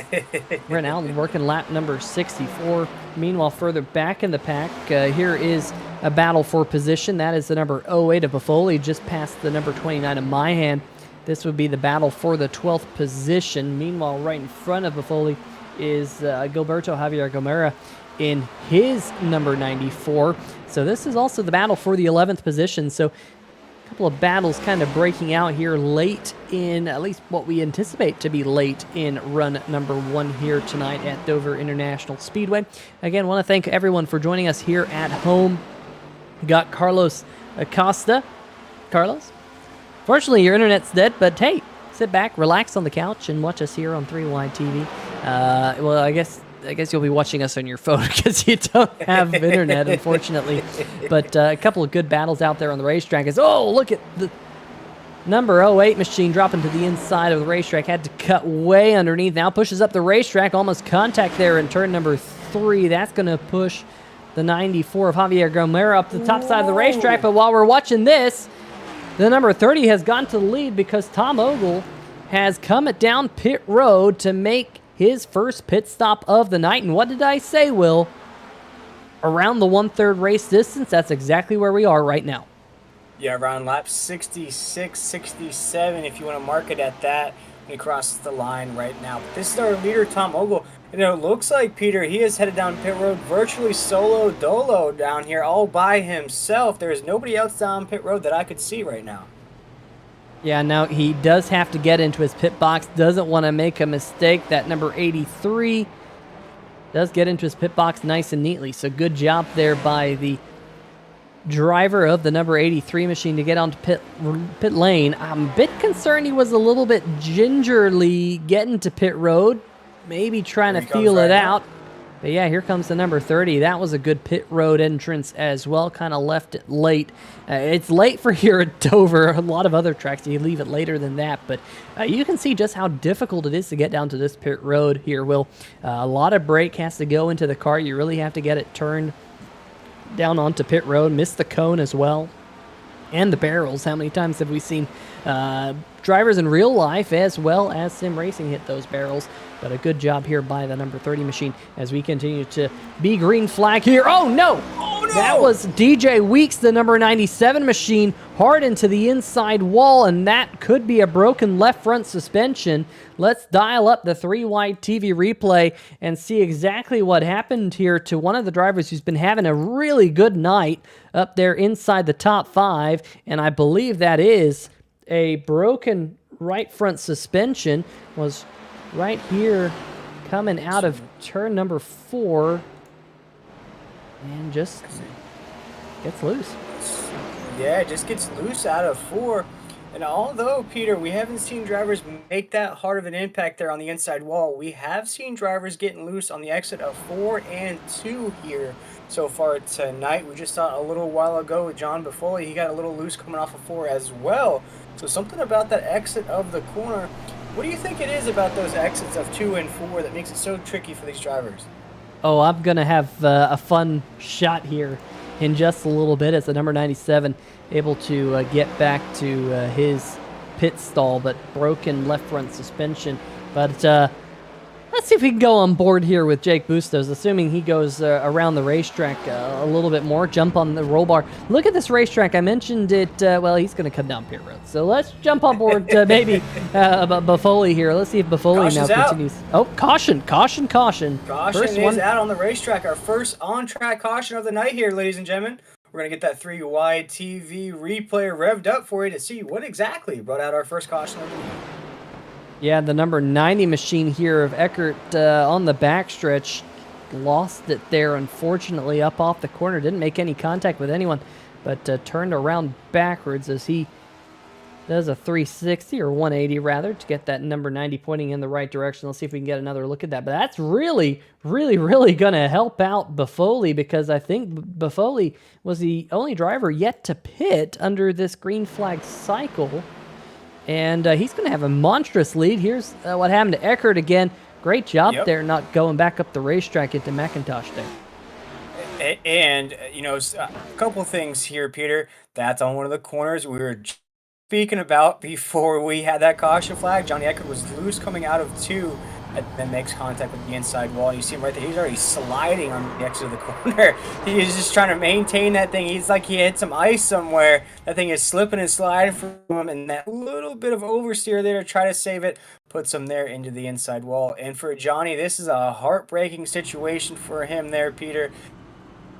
we're now working lap number 64. Meanwhile, further back in the pack, here is a battle for position. That is the number 08 of Buffoli, just past the number 29 of Myhan. This would be the battle for the 12th position. Meanwhile, right in front of Buffoli is Gilberto Javier Gomera in his number 94. So this is also the battle for the 11th position. So a couple of battles kind of breaking out here late in, at least what we anticipate to be late in run number 1 here tonight at Dover International Speedway. Again, want to thank everyone for joining us here at home. We got Carlos Acosta. Carlos? Fortunately, your internet's dead, but hey, sit back, relax on the couch, and watch us here on 3Y TV. Well, I guess you'll be watching us on your phone because you don't have internet, unfortunately. But a couple of good battles out there on the racetrack. Look at the number 08 machine dropping to the inside of the racetrack. Had to cut way underneath. Now pushes up the racetrack. Almost contact there in turn number 3. That's going to push the 94 of Javier Gomera up the top side of the racetrack. But while we're watching this, the number 30 has gone to the lead because Tom Ogle has come it down pit road to make his first pit stop of the night. And what did I say, Will? Around the 1/3 race distance, that's exactly where we are right now. Yeah, around lap 66, 67, if you want to mark it at that. He crosses the line right now. But this is our leader, Tom Ogle. And it looks like, Peter, he is headed down pit road virtually solo dolo down here all by himself. There is nobody else down pit road that I could see right now. Yeah, now he does have to get into his pit box. Doesn't want to make a mistake. That number 83 does get into his pit box nice and neatly. So good job there by the driver of the number 83 machine to get onto pit lane. I'm a bit concerned he was a little bit gingerly getting to pit road, maybe trying to feel it out. But yeah, here comes the number 30. That was a good pit road entrance as well. Kind of left it late. It's late for here at Dover. A lot of other tracks, you leave it later than that. But you can see just how difficult it is to get down to this pit road here, Will. A lot of brake has to go into the car. You really have to get it turned down onto pit road. Missed the cone as well. And the barrels. How many times have we seen drivers in real life as well as sim racing hit those barrels? But a good job here by the number 30 machine as we continue to be green flag here. Oh no! Oh no! That was DJ Weeks, the number 97 machine, hard into the inside wall, and that could be a broken left front suspension. Let's dial up the 3Y TV replay and see exactly what happened here to one of the drivers who's been having a really good night up there inside the top 5, and I believe that is a broken right front suspension. Was right here coming out of turn number 4 and just gets loose. Yeah, it just gets loose out of 4. And although, Peter, we haven't seen drivers make that hard of an impact there on the inside wall, we have seen drivers getting loose on the exit of 4 and 2 here so far tonight. We just saw a little while ago with John Buffoli. He got a little loose coming off of 4 as well. So something about that exit of the corner. What do you think it is about those exits of 2 and 4 that makes it so tricky for these drivers? Oh, I'm going to have a fun shot here in just a little bit as the number 97 able to get back to his pit stall, but broken left front suspension. But let's see if we can go on board here with Jake Bustos, assuming he goes around the racetrack a little bit more, jump on the roll bar. Look at this racetrack. I mentioned it. Well, he's going to come down pit road. So let's jump on board maybe Buffoli here. Let's see if Buffoli now continues. Oh, caution, caution, caution. Caution is out on the racetrack. Our first on-track caution of the night here, ladies and gentlemen. We're going to get that 3Y TV replay revved up for you to see what exactly brought out our first caution of the night. Yeah, the number 90 machine here of Eckhart on the backstretch lost it there, unfortunately, up off the corner. Didn't make any contact with anyone, but turned around backwards as he does a 360 or 180 rather to get that number 90 pointing in the right direction. Let's see if we can get another look at that. But that's really, really, really going to help out Buffoli, because I think Buffoli was the only driver yet to pit under this green flag cycle. And he's going to have a monstrous lead. Here's what happened to Eckhart again. Great job Yep. there, not going back up the racetrack into McIntosh there. And you know, a couple things here, Peter. That's on one of the corners we were speaking about before we had that caution flag. Johnny Eckert was loose coming out of two, and then makes contact with the inside wall. You see him right there. He's already sliding on the exit of the corner. He is just trying to maintain that thing. He's like he hit some ice somewhere. That thing is slipping and sliding from him, and that little bit of oversteer there to try to save it puts him there into the inside wall. And for Johnny, this is a heartbreaking situation for him there, Peter.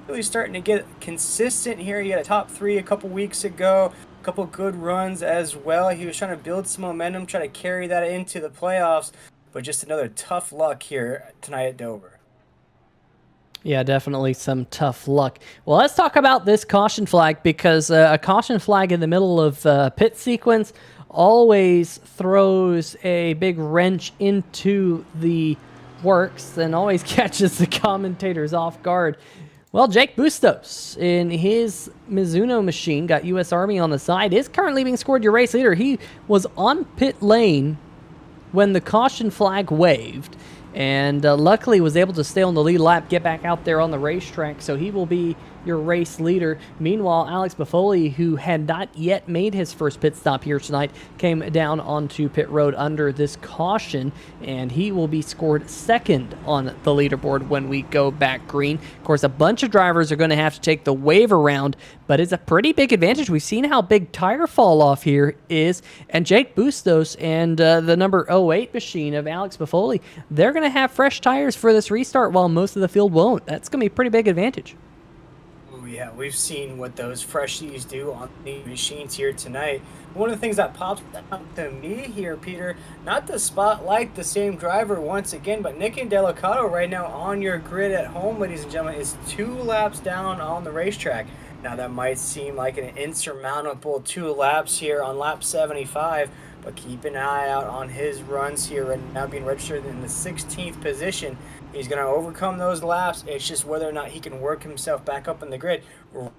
Really starting to get consistent here. He had a top three a couple weeks ago, a couple good runs as well. He was trying to build some momentum, try to carry that into the playoffs, but just another tough luck here tonight at Dover. Yeah, definitely some tough luck. Well, let's talk about this caution flag, because a caution flag in the middle of pit sequence always throws a big wrench into the works and always catches the commentators off guard. Well, Jake Bustos in his Mizuno machine, got U.S. Army on the side, is currently being scored your race leader. He was on pit lane when the caution flag waved, and luckily was able to stay on the lead lap, get back out there on the racetrack, so he will be your race leader. Meanwhile, Alex Buffoli, who had not yet made his first pit stop here tonight, came down onto pit road under this caution, and he will be scored second on the leaderboard when we go back green. Of course, a bunch of drivers are going to have to take the wave around, but it's a pretty big advantage. We've seen how big tire fall off here is, and Jake Bustos and the number 08 machine of Alex Buffoli, they're going to have fresh tires for this restart while most of the field won't. That's going to be a pretty big advantage. Yeah, we've seen what those freshies do on the machines here tonight. One of the things that pops out to me here, Peter, not to spotlight the same driver once again, but Nick and Delicato right now on your grid at home, ladies and gentlemen, is 2 laps down on the racetrack. Now that might seem like an insurmountable 2 laps here on lap 75, but keep an eye out on his runs here right now, being registered in the 16th position. He's going to overcome those laps. It's just whether or not he can work himself back up in the grid.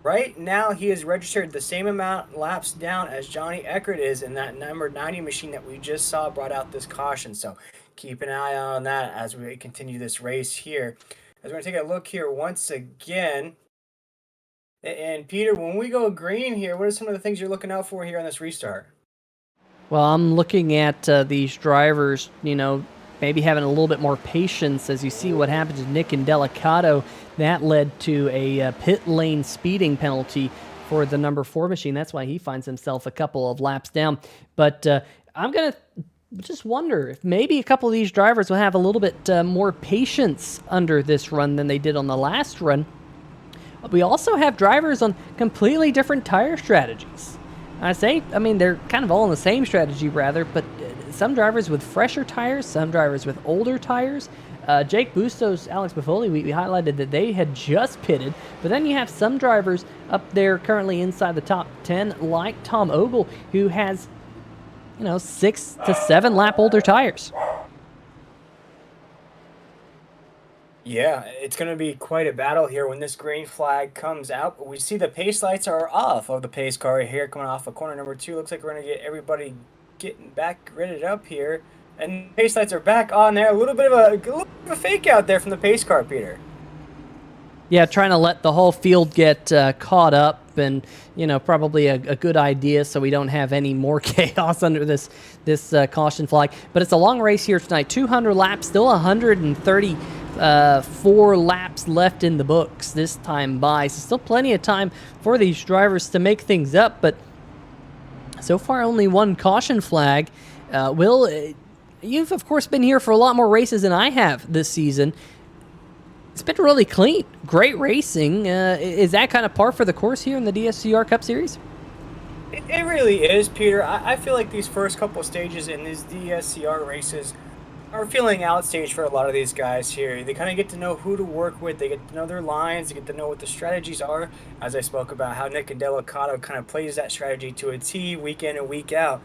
Right now, he is registered the same amount laps down as Johnny Eckert is in that number 90 machine that we just saw brought out this caution. So keep an eye on that as we continue this race here. As we're going to take a look here once again. And Peter, when we go green here, what are some of the things you're looking out for here on this restart? Well, I'm looking at these drivers, maybe having a little bit more patience as you see what happened to Nick and Delicato. That led to a pit lane speeding penalty for the number 4 machine. That's why he finds himself a couple of laps down. But I'm going to just wonder if maybe a couple of these drivers will have a little bit more patience under this run than they did on the last run. We also have drivers on completely different tire strategies. They're kind of all on the same strategy, rather, but some drivers with fresher tires, some drivers with older tires. Jake Bustos, Alex Buffoli, we highlighted that they had just pitted, but then you have some drivers up there currently inside the top 10, like Tom Ogle, who has, 6 to 7 lap older tires. Yeah, it's going to be quite a battle here when this green flag comes out. But we see the pace lights are off of the pace car here coming off of corner number 2. Looks like we're going to get everybody getting back gridded up here. And pace lights are back on there. A little bit of a fake out there from the pace car, Peter. Yeah, trying to let the whole field get caught up, and probably a good idea so we don't have any more chaos under this caution flag. But it's a long race here tonight. 200 laps, still 134 laps left in the books this time by. So still plenty of time for these drivers to make things up. But so far, only one caution flag. Will, you've of course been here for a lot more races than I have this season. It's been really clean. Great racing. Is that kind of par for the course here in the DSCR Cup Series? It really is, Peter. I feel like these first couple stages in these DSCR races are feeling out stage for a lot of these guys here. They kind of get to know who to work with. They get to know their lines. They get to know what the strategies are. As I spoke about how Nick and Delicato kind of plays that strategy to a T week in and week out.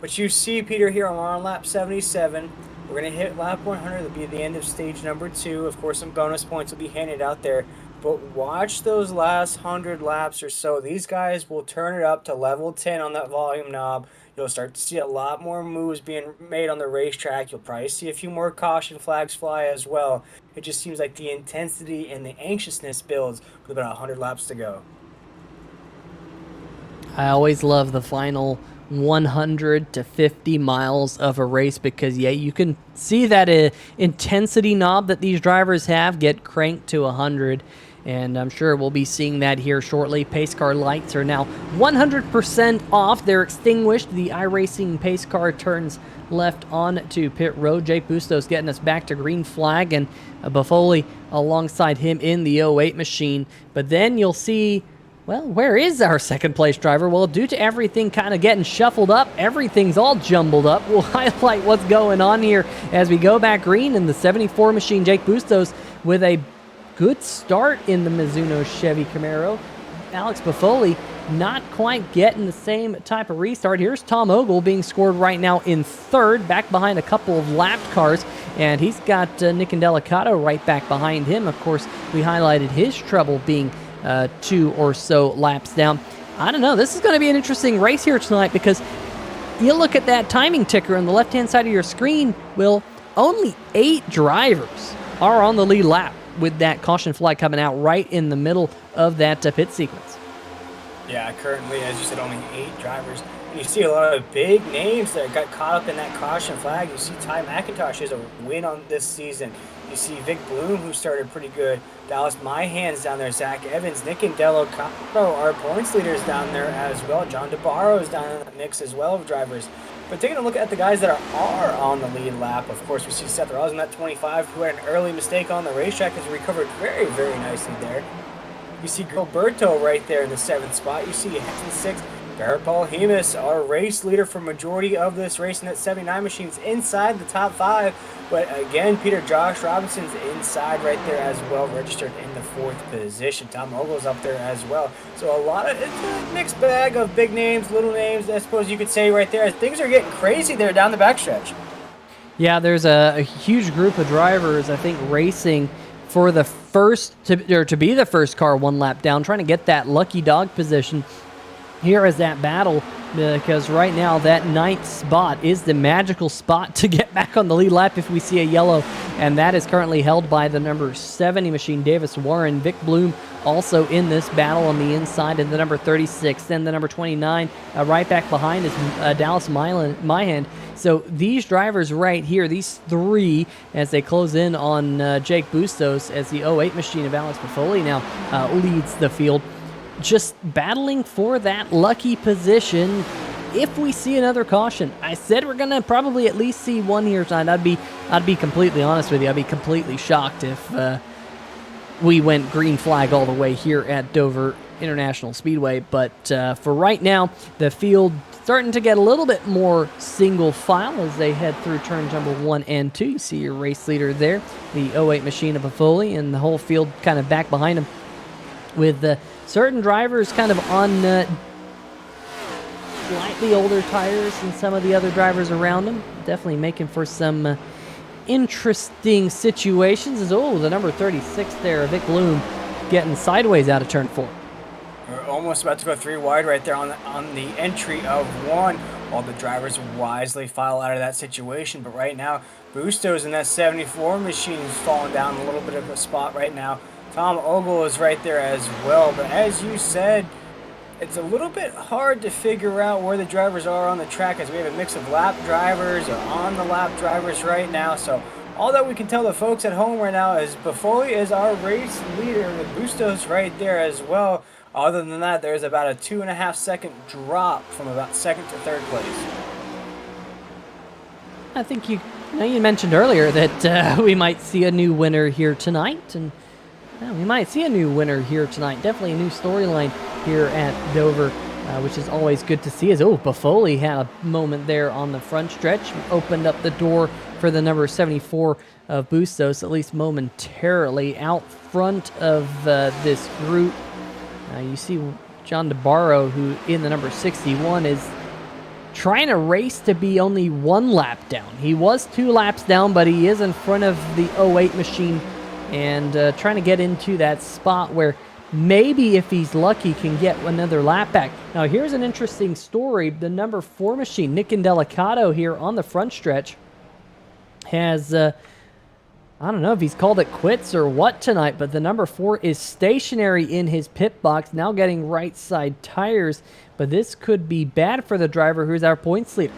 But you see, Peter, here on lap 77, we're going to hit lap 100. That'll be the end of stage number 2. Of course, some bonus points will be handed out there But watch those last 100 laps or so. These guys will turn it up to level 10 on that volume knob. You'll start to see a lot more moves being made on the racetrack. You'll probably see a few more caution flags fly as well. It just seems like the intensity and the anxiousness builds with about 100 laps to go. I always love the final 100 to 50 miles of a race because, yeah, you can see that intensity knob that these drivers have get cranked to 100. And I'm sure we'll be seeing that here shortly. Pace car lights are now 100% off. They're extinguished. The iRacing pace car turns left on to pit road. Jake Bustos getting us back to green flag, and Buffoli alongside him in the 08 machine. But then you'll see, well, where is our second place driver? Well, due to everything kind of getting shuffled up, everything's all jumbled up. We'll highlight what's going on here as we go back green in the 74 machine. Jake Bustos with a good start in the Mizuno Chevy Camaro. Alex Buffoli not quite getting the same type of restart. Here's Tom Ogle being scored right now in third, back behind a couple of lapped cars, and he's got Nick Indelicato right back behind him. Of course, we highlighted his trouble being 2 or so laps down. I don't know. This is going to be an interesting race here tonight because you look at that timing ticker on the left-hand side of your screen. Will only 8 drivers are on the lead lap with that caution flag coming out right in the middle of that pit sequence. Yeah, currently, as you said, only 8 drivers. And you see a lot of big names that got caught up in that caution flag. You see Ty McIntosh has a win on this season. You see Vic Bloom, who started pretty good. Dallas Myhan's down there. Zach Evans, Nick and Delocaro are points leaders down there as well. John DeBarro is down in that mix as well of drivers. But taking a look at the guys that are on the lead lap, of course, we see Seth Rosen at 25, who had an early mistake on the racetrack, has recovered very, very nicely there. You see Gilberto right there in the 7th spot. You see Hess in 6th. Barrett Paul Hemus, our race leader for majority of this race in that 79 machine's inside the top 5. But again, Josh Robinson's inside right there as well, registered in the 4th position. Tom Ogle's up there as well. So it's a mixed bag of big names, little names, I suppose you could say right there. Things are getting crazy there down the backstretch. Yeah, there's a huge group of drivers, I think, racing for the to be the first car 1 lap down, trying to get that lucky dog position. Here is that battle, because right now that 9th spot is the magical spot to get back on the lead lap if we see a yellow, and that is currently held by the number 70 machine, Davis Warren. Vic Bloom also in this battle on the inside, and the number 36. Then the number 29 right back behind is Dallas Myhan. So these drivers right here, these 3, as they close in on Jake Bustos, as the 08 machine of Alex Buffoli now leads the field, just battling for that lucky position if we see another caution. I said we're going to probably at least see one here tonight. I'd be completely honest with you. I'd be completely shocked if we went green flag all the way here at Dover International Speedway. But for right now, the field starting to get a little bit more single file as they head through turns number 1 and 2. You see your race leader there, the 08 machine of Buffoli, and the whole field kind of back behind him with certain drivers kind of on slightly older tires than some of the other drivers around them. Definitely making for some interesting situations. The number 36 there, Vic Bloom, getting sideways out of turn 4. We're almost about to go 3 wide right there on the entry of 1. All the drivers wisely file out of that situation. But right now, Bustos in that 74 machine is falling down a little bit of a spot right now. Tom Ogle is right there as well. But as you said, it's a little bit hard to figure out where the drivers are on the track, as we have a mix of lap drivers or on the lap drivers right now. So all that we can tell the folks at home right now is Buffoli is our race leader with Bustos right there as well. Other than that, there's about a 2.5 second drop from about 2nd to 3rd place. I think you mentioned earlier that we might see a new winner here tonight, and we might see a new winner here tonight. Definitely a new storyline here at Dover, which is always good to see. As Buffoli had a moment there on the front stretch, opened up the door for the number 74 of Bustos, at least momentarily out front of this group. You see John DeBarro, who in the number 61 is trying to race to be only 1 lap down. He was 2 laps down, but he is in front of the 08 machine and trying to get into that spot where maybe if he's lucky can get another lap back. Now here's an interesting story. The number 4 machine, Nick Indelicato, here on the front stretch has I don't know if he's called it quits or what tonight, but the number 4 is stationary in his pit box, now getting right side tires, but this could be bad for the driver who's our points leader.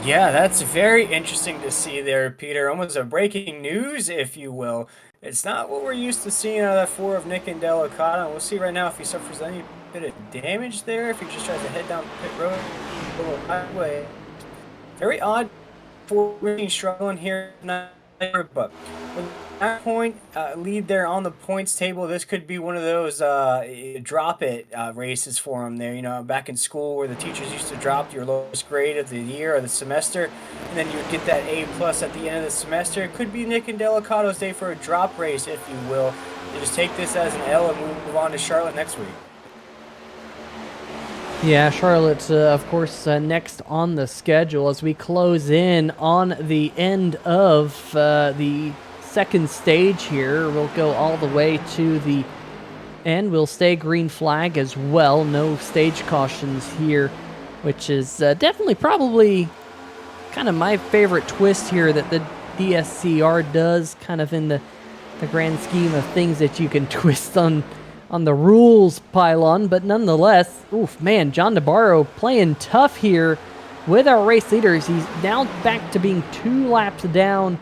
Yeah, that's very interesting to see there, Peter. Almost a breaking news, if you will. It's not what we're used to seeing out of that 4 of Nick and Delicata. We'll see right now if he suffers any bit of damage there, if he just tries to head down pit road a little highway. Very odd for really struggling here tonight, but with that point lead there on the points table, this could be one of those drop it races for him there. You know, back in school where the teachers used to drop your lowest grade of the year or the semester, and then you would get that A plus at the end of the semester. It could be Nick and Delicato's day for a drop race, if you will. You just take this as an L and move on to Charlotte next week. Yeah, Charlotte, of course, next on the schedule as we close in on the end of the second stage here. We'll go all the way to the end. We'll stay green flag as well. No stage cautions here, which is definitely probably kind of my favorite twist here that the DSCR does, kind of in the grand scheme of things that you can twist on the rules pylon, but nonetheless, oof, man, John DeBarro playing tough here with our race leaders. He's now back to being 2 laps down,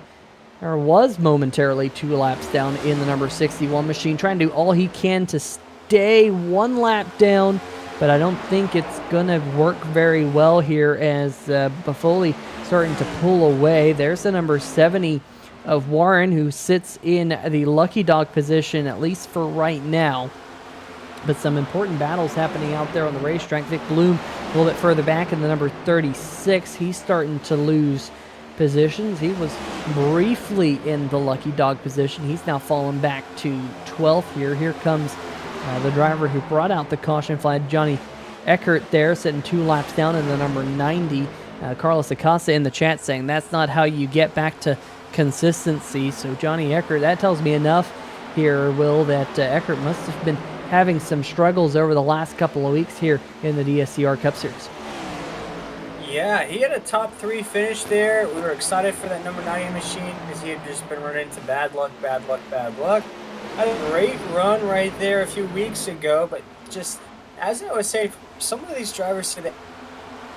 or was momentarily 2 laps down in the number 61 machine, trying to do all he can to stay 1 lap down, but I don't think it's going to work very well here as Buffoli starting to pull away. There's the number 70 of Warren, who sits in the lucky dog position, at least for right now. But some important battles happening out there on the racetrack. Vic Bloom a little bit further back in the number 36. He's starting to lose positions. He was briefly in the lucky dog position. He's now fallen back to 12th here. Here comes the driver who brought out the caution flag, Johnny Eckhart there, sitting 2 laps down in the number 90. Carlos Acosta in the chat saying that's not how you get back to consistency. So Johnny Eckhart, that tells me enough here, Will, that Eckhart must have been having some struggles over the last couple of weeks here in the DSCR Cup Series. Yeah, he had a top 3 finish there. We were excited for that number 90 machine because he had just been running into bad luck. Had a great run right there a few weeks ago, but just as I was saying, some of these drivers say that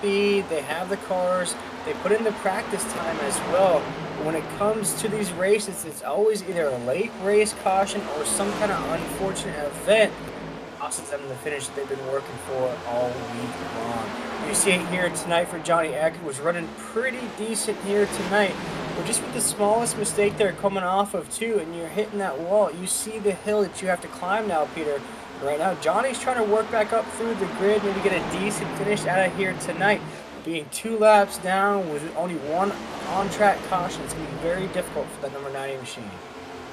they have the cars, they put in the practice time as well. But when it comes to these races, it's always either a late race caution or some kind of unfortunate event costs them the finish that they've been working for all week long. You see it here tonight for Johnny Eckert, was running pretty decent here tonight. But just with the smallest mistake there coming off of 2 and you're hitting that wall, you see the hill that you have to climb now, Peter. Right now, Johnny's trying to work back up through the grid, maybe get a decent finish out of here tonight. Being 2 laps down with only 1 on-track caution, it's going to be very difficult for that number 90 machine.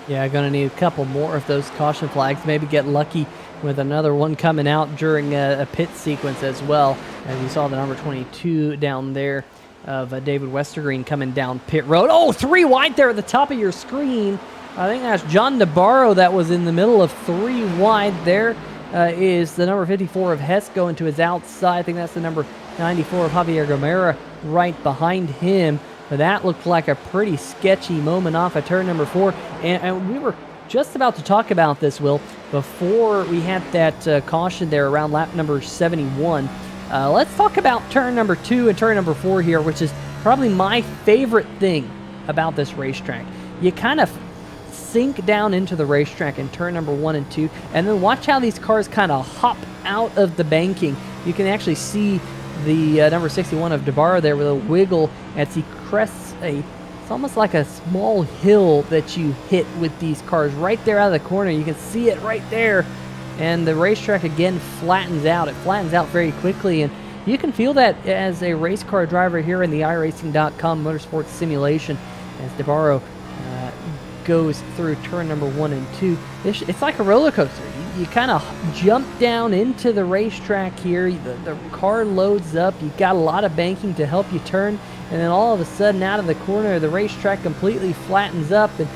Yeah, going to need a couple more of those caution flags. Maybe get lucky with another one coming out during a pit sequence as well. As you saw the number 22 down there of David Westergreen coming down pit road. Oh, 3 wide there at the top of your screen. I think that's John DeBarro that was in the middle of 3 wide. There is the number 54 of Hess going to his outside. I think that's the number 94 of Javier Gomera right behind him. But that looked like a pretty sketchy moment off of turn number 4. And we were just about to talk about this, Will, before we had that caution there around lap number 71. Let's talk about turn number 2 and turn number 4 here, which is probably my favorite thing about this racetrack. You kind of sink down into the racetrack in turn number 1 and 2, and then watch how these cars kind of hop out of the banking. You can actually see the number 61 of DeBarro there with a wiggle as he crests it's almost like a small hill that you hit with these cars right there out of the corner. You can see it right there, and the racetrack again flattens out. It flattens out very quickly, and you can feel that as a race car driver here in the iRacing.com Motorsports Simulation as DeBarro goes through turn number 1 and 2. It's like a roller coaster. You kind of jump down into the racetrack here. The car loads up. You got a lot of banking to help you turn, and then all of a sudden, out of the corner, the racetrack completely flattens up, and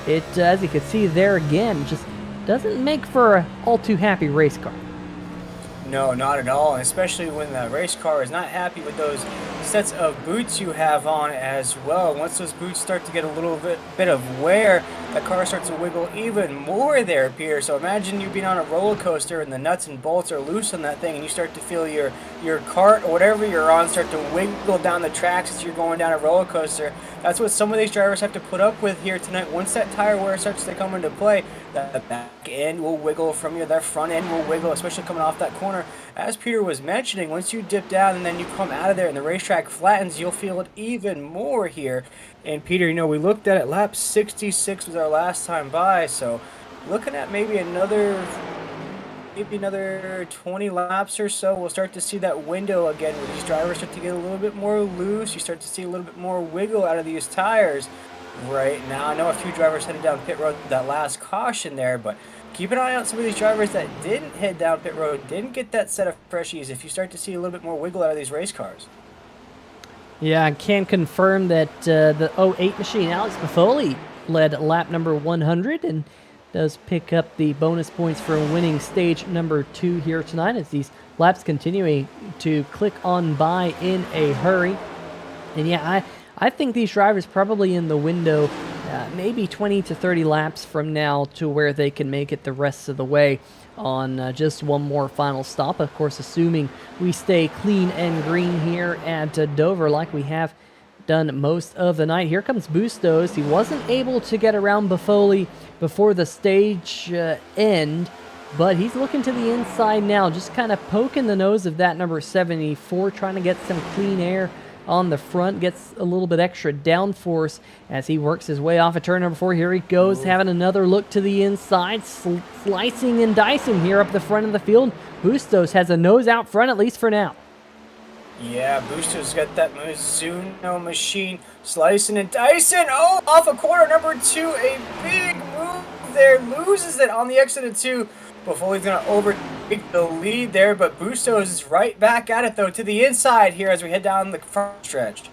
it, as you can see there again, just doesn't make for an all too happy race car. No, not at all, especially when the race car is not happy with those sets of boots you have on as well. Once those boots start to get a little bit of wear, the car starts to wiggle even more there, Peter. So imagine you being on a roller coaster and the nuts and bolts are loose on that thing, and you start to feel your cart or whatever you're on start to wiggle down the tracks as you're going down a roller coaster. That's what some of these drivers have to put up with here tonight. Once that tire wear starts to come into play, the back end will wiggle from you, that front end will wiggle, especially coming off that corner. As Peter was mentioning, once you dip down and then you come out of there and the racetrack flattens, you'll feel it even more here. And Peter, we looked at it, lap 66 was our last time by, so looking at maybe another 20 laps or so, we'll start to see that window again where these drivers start to get a little bit more loose. You start to see a little bit more wiggle out of these tires right now. I know a few drivers headed down pit road that last caution there, but keep an eye on some of these drivers that didn't head down pit road, didn't get that set of freshies, if you start to see a little bit more wiggle out of these race cars. Yeah, I can confirm that the 08 machine, Alex Buffoli, led lap number 100 and does pick up the bonus points for winning stage number 2 here tonight as these laps continuing to click on by in a hurry. And yeah, I think these drivers probably in the window maybe 20 to 30 laps from now to where they can make it the rest of the way on just one more final stop. Of course, assuming we stay clean and green here at Dover like we have done most of the night. Here comes Bustos. He wasn't able to get around Buffoli before the stage end, but he's looking to the inside now, just kind of poking the nose of that number 74, trying to get some clean air on the front, gets a little bit extra downforce as he works his way off of turn number 4. Here he goes, having another look to the inside, slicing and dicing here up the front of the field. Bustos has a nose out front, at least for now. Yeah, Bustos got that Mizuno machine slicing and dicing. Oh, off of corner number 2, a big move there, loses it on the exit of 2. Buffoli's going to overtake the lead there, but Bustos is right back at it, though, to the inside here as we head down the front stretch.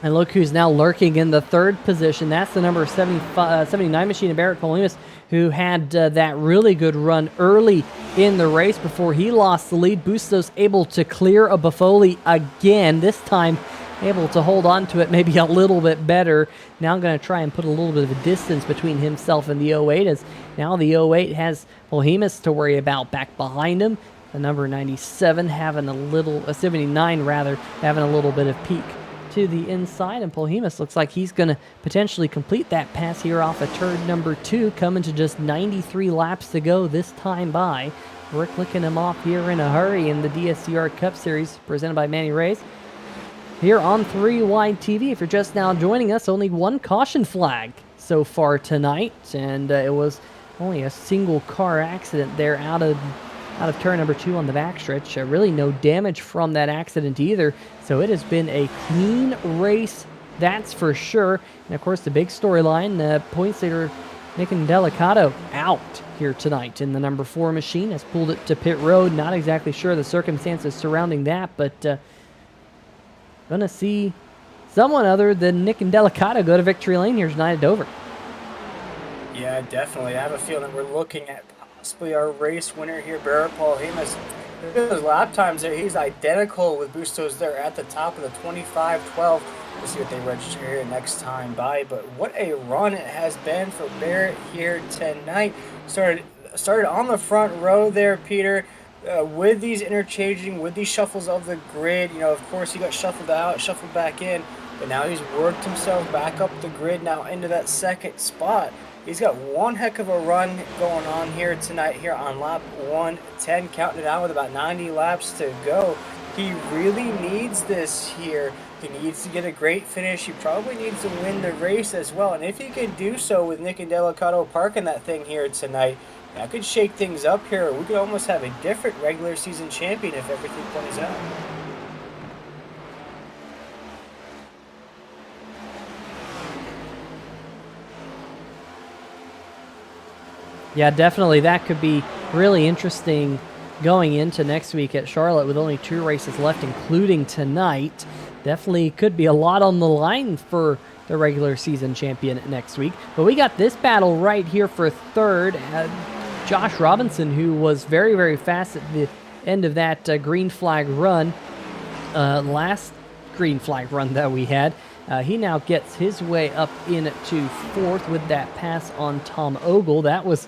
And look who's now lurking in the third position. That's the number 79 machine of Barrett Polimus, who had that really good run early in the race before he lost the lead. Bustos able to clear a Buffoli again, this time able to hold on to it maybe a little bit better. Now I'm going to try and put a little bit of a distance between himself and the 08, as now the 08 has Polhemus to worry about back behind him. The number 97 having a little, 79 rather, having a little bit of peak to the inside, and Polhemus looks like he's going to potentially complete that pass here off of turn number 2, coming to just 93 laps to go this time by. We're clicking him off here in a hurry in the DSCR Cup Series presented by Manny Reyes. Here on 3 Wide TV, if you're just now joining us, only one caution flag so far tonight, and it was only a single car accident there out of turn number 2 on the backstretch. Really no damage from that accident either, so it has been a clean race, that's for sure. And of course the big storyline, points leader Nick Delicato out here tonight in the number 4 machine, has pulled it to pit road. Not exactly sure the circumstances surrounding that, but gonna see someone other than Nick Delicato go to victory lane here tonight at Dover. Yeah, definitely. I have a feeling that we're looking at possibly our race winner here, Barrett Polhemus. Look at his lap times there. He's identical with Bustos there at the top of the 25-12. We'll see what they register here next time by. But what a run it has been for Barrett here tonight. Started on the front row there, Peter. With these interchanging, with these shuffles of the grid, of course he got shuffled out, shuffled back in, but now he's worked himself back up the grid now into that second spot. He's got one heck of a run going on here tonight here on lap 110, counting it out with about 90 laps to go. He really needs this here. He needs to get a great finish. He probably needs to win the race as well, and if he can do so with Nick Delicato parking that thing here tonight, that could shake things up here. We could almost have a different regular season champion if everything plays out. Yeah, definitely. That could be really interesting going into next week at Charlotte with only 2 races left, including tonight. Definitely could be a lot on the line for the regular season champion next week. But we got this battle right here for third. Josh Robinson, who was very, very fast at the end of that green flag run, last green flag run that we had. He now gets his way up into fourth with that pass on Tom Ogle. That was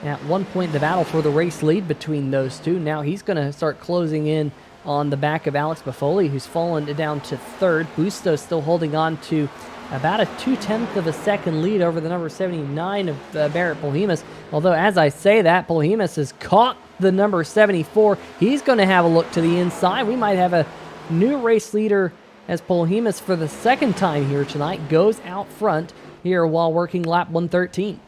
at one point the battle for the race lead between those two. Now he's going to start closing in on the back of Alex Buffoli, who's fallen down to third. Bustos still holding on to about a 0.2 of a second lead over the number 79 of Barrett Polhemus. Although, as I say that, Polhemus has caught the number 74. He's going to have a look to the inside. We might have a new race leader as Polhemus, for the second time here tonight, goes out front here while working lap 113.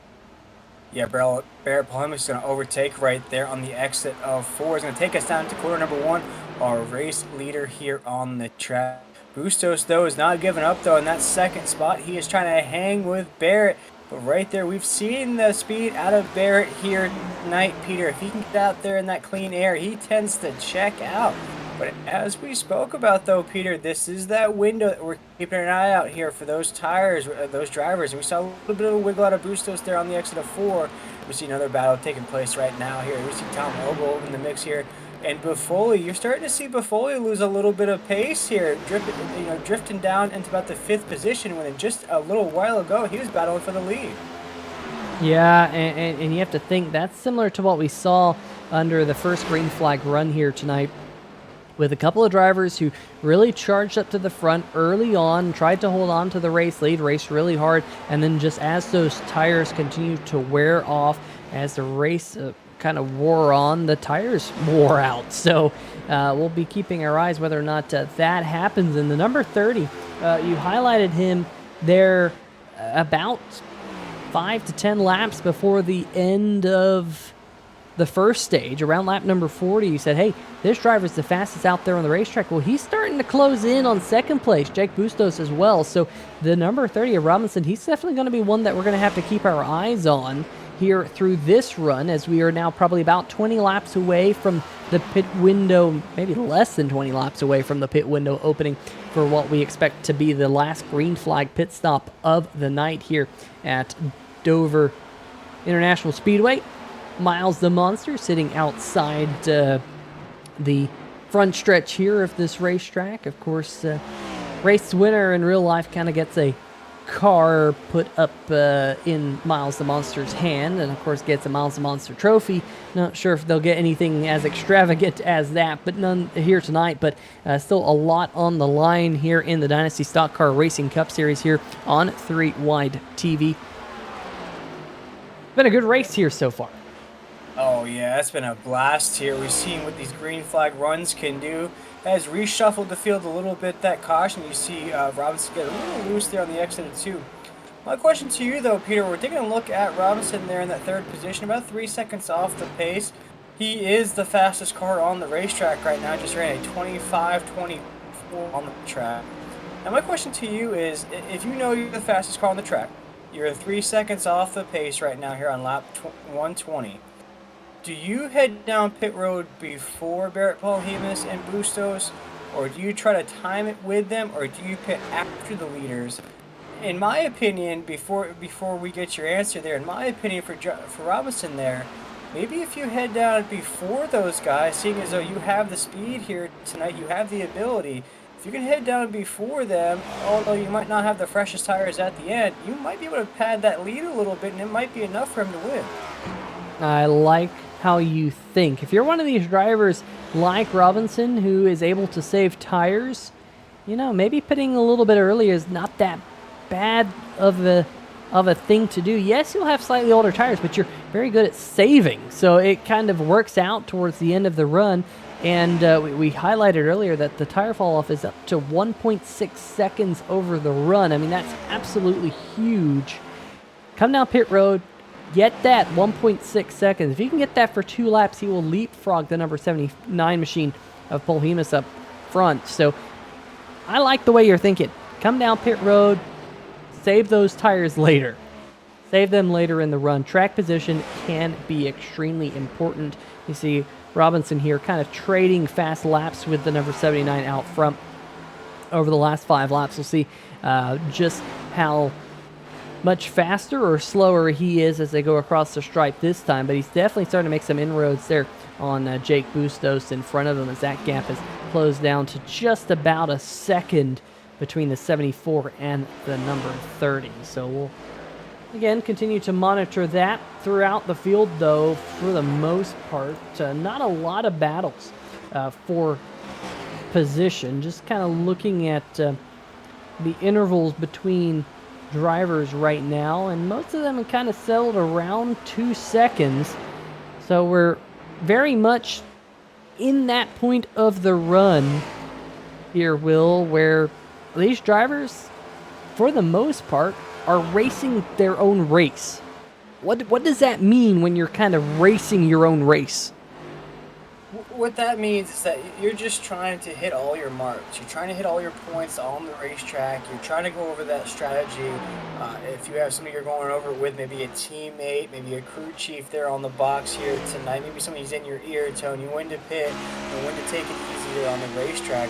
Yeah, Barrett Polhemus is going to overtake right there on the exit of 4. He's going to take us down to quarter number 1, our race leader here on the track. Bustos, though, is not giving up, though, in that second spot. He is trying to hang with Barrett. But right there, we've seen the speed out of Barrett here tonight, Peter. If he can get out there in that clean air, he tends to check out. But as we spoke about, though, Peter, this is that window that we're keeping an eye out here for those tires, those drivers. And we saw a little bit of a wiggle out of Bustos there on the exit of 4. We see another battle taking place right now here. We see Tom Ogle in the mix here. And Buffoli, you're starting to see Buffoli lose a little bit of pace here, drifting down into about the 5th position when just a little while ago he was battling for the lead. Yeah, and you have to think that's similar to what we saw under the first green flag run here tonight, with a couple of drivers who really charged up to the front early on, tried to hold on to the race lead, raced really hard, and then just as those tires continued to wear off, as the race kind of wore on, the tires wore out. So we'll be keeping our eyes whether or not that happens. And the number 30, you highlighted him there about 5 to 10 laps before the end of the first stage, around lap number 40, you said, hey, this driver's the fastest out there on the racetrack. Well, he's starting to close in on second place, Jake Bustos as well. So the number 30 of Robinson, he's definitely going to be one that we're going to have to keep our eyes on here through this run, as we are now probably about 20 laps away from the pit window, maybe less than 20 laps away from the pit window opening for what we expect to be the last green flag pit stop of the night here at Dover International Speedway. Miles the Monster sitting outside the front stretch here of this racetrack. Of course, race winner in real life kind of gets a car put up in Miles the Monster's hand, and of course gets a Miles the Monster trophy. Not sure if they'll get anything as extravagant as that, but none here tonight. But still a lot on the line here in the Dynasty Stock Car Racing Cup Series here on 3 Wide TV. Been a good race here so far. Oh yeah, it's been a blast here. We've seen what these green flag runs can do. Has reshuffled the field a little bit, that caution. You see Robinson get a little loose there on the exit of 2. My question to you, though, Peter, we're taking a look at Robinson there in that 3rd position, about 3 seconds off the pace. He is the fastest car on the racetrack right now, just ran a 25-24 on the track. Now my question to you is, if you know you're the fastest car on the track, you're 3 seconds off the pace right now here on lap 120. Do you head down pit road before Barrett Polhemus and Bustos, or do you try to time it with them, or do you pit after the leaders? In my opinion, before we get your answer there, in my opinion for Robinson there, maybe if you head down before those guys, seeing as though you have the speed here tonight, you have the ability, if you can head down before them, although you might not have the freshest tires at the end, you might be able to pad that lead a little bit, and it might be enough for him to win. I like how you think. If you're one of these drivers like Robinson who is able to save tires, maybe pitting a little bit early is not that bad of a thing to do. Yes, you'll have slightly older tires, but you're very good at saving, so it kind of works out towards the end of the run. And we highlighted earlier that the tire fall off is up to 1.6 seconds over the run. I mean, that's absolutely huge. Come down pit road, get that 1.6 seconds. If he can get that for 2 laps, he will leapfrog the number 79 machine of Polhemus up front. So I like the way you're thinking. Come down pit road, save those tires later. Save them later in the run. Track position can be extremely important. You see Robinson here kind of trading fast laps with the number 79 out front over the last 5 laps. We'll see just how much faster or slower he is as they go across the stripe this time, but he's definitely starting to make some inroads there on Jake Bustos in front of him as that gap has closed down to just about a second between the 74 and the number 30. So we'll, again, continue to monitor that throughout the field, though, for the most part. Not a lot of battles for position, just kind of looking at the intervals between drivers right now, and most of them have kind of settled around 2 seconds. So we're very much in that point of the run here, Will, where these drivers, for the most part, are racing their own race. What does that mean when you're kind of racing your own race? What that means is that you're just trying to hit all your marks. You're trying to hit all your points on the racetrack. You're trying to go over that strategy. If you have somebody you're going over with, maybe a teammate, maybe a crew chief there on the box here tonight, maybe somebody's in your ear telling you when to pit and when to take it easy there on the racetrack.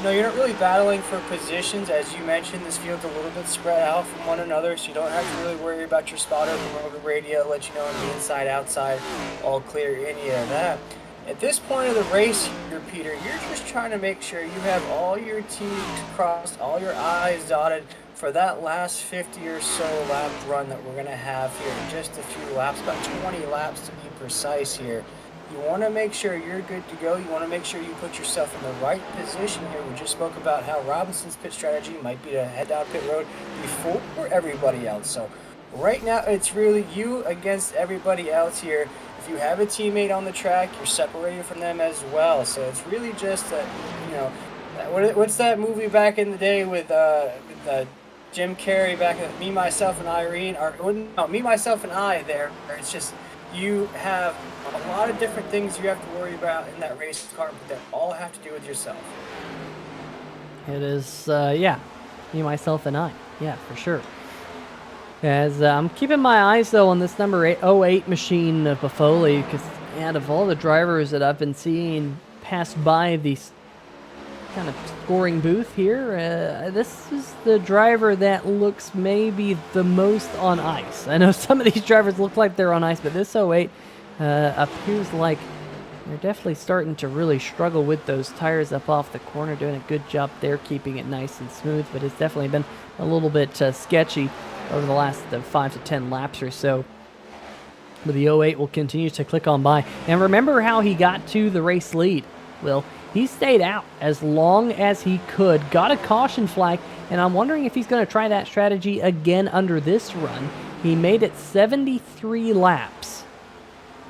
No, you're not really battling for positions. As you mentioned, this field's a little bit spread out from one another, so you don't have to really worry about your spotter over the radio, let you know on the inside, outside, all clear, any of that. At this point of the race here, Peter, you're just trying to make sure you have all your T's crossed, all your I's dotted for that last 50 or so lap run that we're going to have here in just a few laps, about 20 laps to be precise here. You want to make sure you're good to go. You want to make sure you put yourself in the right position here. We just spoke about how Robinson's pit strategy might be to head down pit road before everybody else. So right now, it's really you against everybody else here. If you have a teammate on the track, you're separated from them as well. So it's really just, what's that movie back in the day with Jim Carrey back at Me, Myself, and Irene? Me, Myself, and I there. It's just you have a lot of different things you have to worry about in that race car, but that all have to do with yourself. It is, me, myself, and I. Yeah, for sure. As I'm keeping my eyes, though, on this number 08 machine of Buffoli, because out of all the drivers that I've been seeing pass by the kind of scoring booth here, this is the driver that looks maybe the most on ice. I know some of these drivers look like they're on ice, but this 08 appears like they're definitely starting to really struggle with those tires up off the corner, doing a good job there, keeping it nice and smooth, but it's definitely been a little bit sketchy over the last 5 to 10 laps or so. But the 08 will continue to click on by. And remember how he got to the race lead? Well, he stayed out as long as he could, got a caution flag, and I'm wondering if he's going to try that strategy again under this run. He made it 73 laps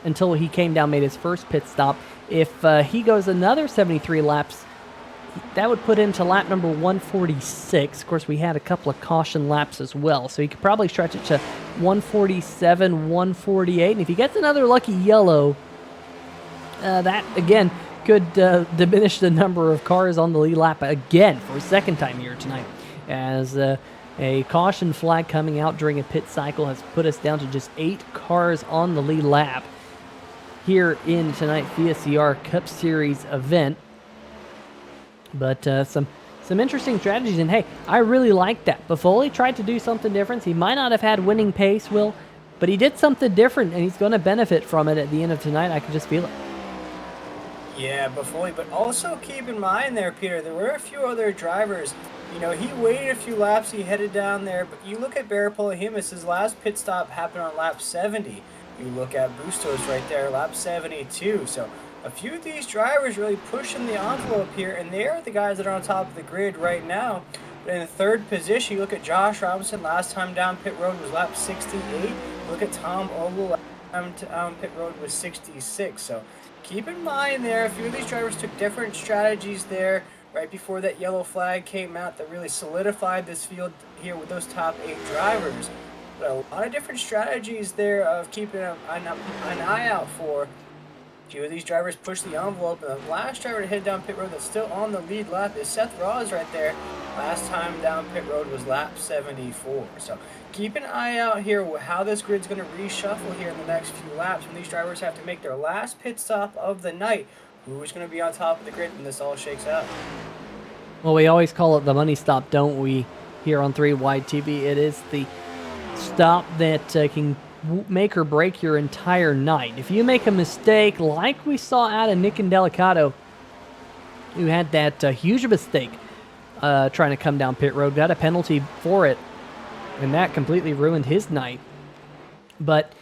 until he came down, made his first pit stop. If he goes another 73 laps, that would put him to lap number 146. Of course, we had a couple of caution laps as well, so he could probably stretch it to 147, 148. And if he gets another lucky yellow, that, again, could diminish the number of cars on the lead lap again for a second time here tonight, as a caution flag coming out during a pit cycle has put us down to just 8 cars on the lead lap here in tonight's VSCR Cup Series event. But some interesting strategies, and hey, I really like that. Buffoli tried to do something different. He might not have had winning pace, Will, but he did something different, and he's going to benefit from it at the end of tonight. I can just feel it. Yeah, Buffoli, but also keep in mind there, Peter, there were a few other drivers. You know, he waited a few laps, he headed down there, but you look at Barry Polihimus, his last pit stop happened on lap 70. You look at Bustos right there, lap 72. So a few of these drivers really pushing the envelope here, and they're the guys that are on top of the grid right now. But in the third position, you look at Josh Robinson, last time down pit road was lap 68. Look at Tom Ogle, last time down pit road was 66. So keep in mind there, a few of these drivers took different strategies there right before that yellow flag came out that really solidified this field here with those top 8 drivers. But a lot of different strategies there of keeping an eye out for. A few of these drivers push the envelope, and the last driver to head down pit road that's still on the lead lap is Seth Ross right there. Last time down pit road was lap 74. So keep an eye out here how this grid's going to reshuffle here in the next few laps when these drivers have to make their last pit stop of the night. Who's going to be on top of the grid when this all shakes out? Well, we always call it the money stop, don't we? here on 3 Wide TV. It is the stop that can make or break your entire night. If you make a mistake, like we saw out of Nick and Delicato, who had that huge mistake trying to come down pit road, got a penalty for it, and that completely ruined his night. But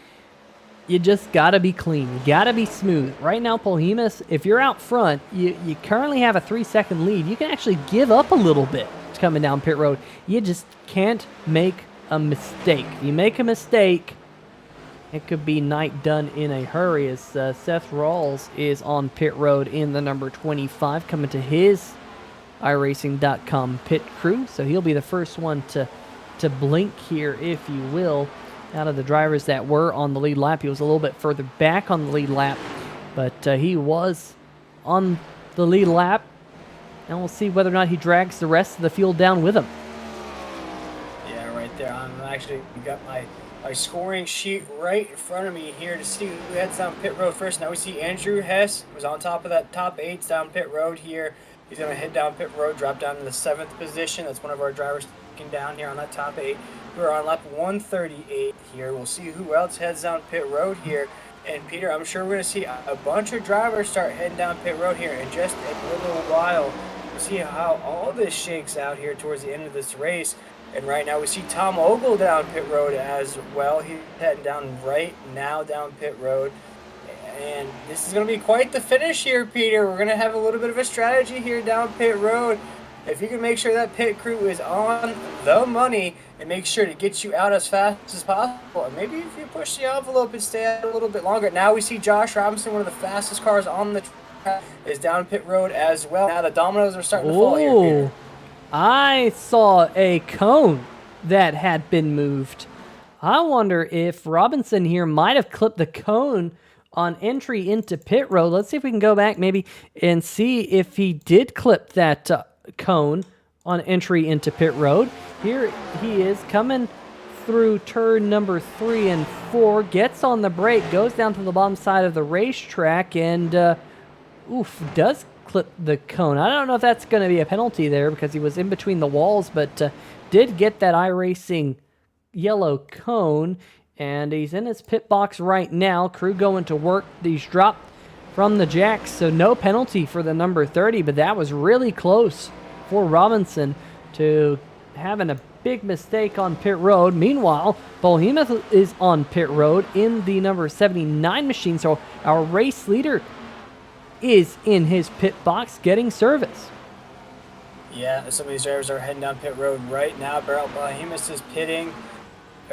you just gotta be clean. You gotta be smooth. Right now, Polhemus, if you're out front, you currently have a 3-second lead. You can actually give up a little bit coming down pit road. You just can't make a mistake. If you make a mistake, it could be night done in a hurry, as Seth Rawls is on pit road in the number 25, coming to his iRacing.com pit crew. So he'll be the first one to blink here, if you will. Out of the drivers that were on the lead lap, he was a little bit further back on the lead lap, but he was on the lead lap, and we'll see whether or not he drags the rest of the field down with him. Yeah, right there. I'm actually got my scoring sheet right in front of me here to see who heads down pit road first. Now we see Andrew Hess was on top of that top 8 down pit road here. He's going to head down pit road, drop down to the 7th position. That's one of our drivers down here on that top 8. We're on lap 138 here. We'll see who else heads down pit road here. And Peter, I'm sure we're going to see a bunch of drivers start heading down pit road here in just a little while. We'll see how all this shakes out here towards the end of this race. And right now we see Tom Ogle down pit road as well. He's heading down right now down pit road. And this is going to be quite the finish here, Peter. We're going to have a little bit of a strategy here down pit road. If you can make sure that pit crew is on the money and make sure to get you out as fast as possible, and maybe if you push the envelope and stay out a little bit longer. Now we see Josh Robinson, one of the fastest cars on the track, is down pit road as well. Now the dominoes are starting to fall here, Peter. I saw a cone that had been moved. I wonder if Robinson here might have clipped the cone on entry into pit road. Let's see if we can go back maybe and see if he did clip that cone on entry into pit road. Here he is coming through turn number 3 and 4, gets on the brake, goes down to the bottom side of the racetrack, and does clip the cone. I don't know if that's going to be a penalty there because he was in between the walls, but did get that iRacing yellow cone, and he's in his pit box right now. Crew going to work. These dropped from the jacks, so no penalty for the number 30, but that was really close for Robinson to having a big mistake on pit road. Meanwhile, Polhemus is on pit road in the number 79 machine, so our race leader is in his pit box getting service. Yeah, some of these drivers are heading down pit road right now. Polhemus is pitting.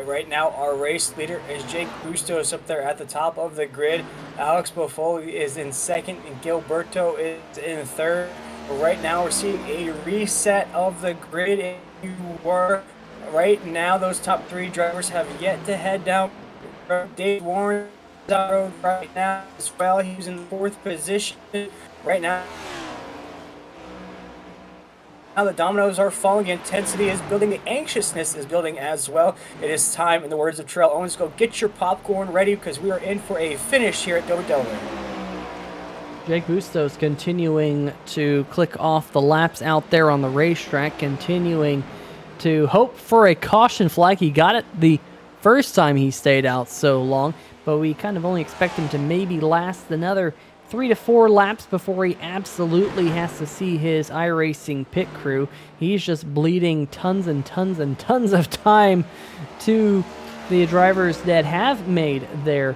Right now, our race leader is Jake Bustos up there at the top of the grid. Alex Buffoli is in second, and Gilberto is in third. But right now, we're seeing a reset of the grid. If you were right now, those top 3 drivers have yet to head down. Dave Warren is on the road right now as well. He's in 4th position right now. Now the dominoes are falling, intensity is building, the anxiousness is building as well. It is time, in the words of Terrell Owens, go get your popcorn ready because we are in for a finish here at Dover, Delaware. Jake Bustos continuing to click off the laps out there on the racetrack, continuing to hope for a caution flag. He got it the first time he stayed out so long, but we kind of only expect him to maybe last another 3 to 4 laps before he absolutely has to see his iRacing pit crew. He's just bleeding tons and tons and tons of time to the drivers that have made their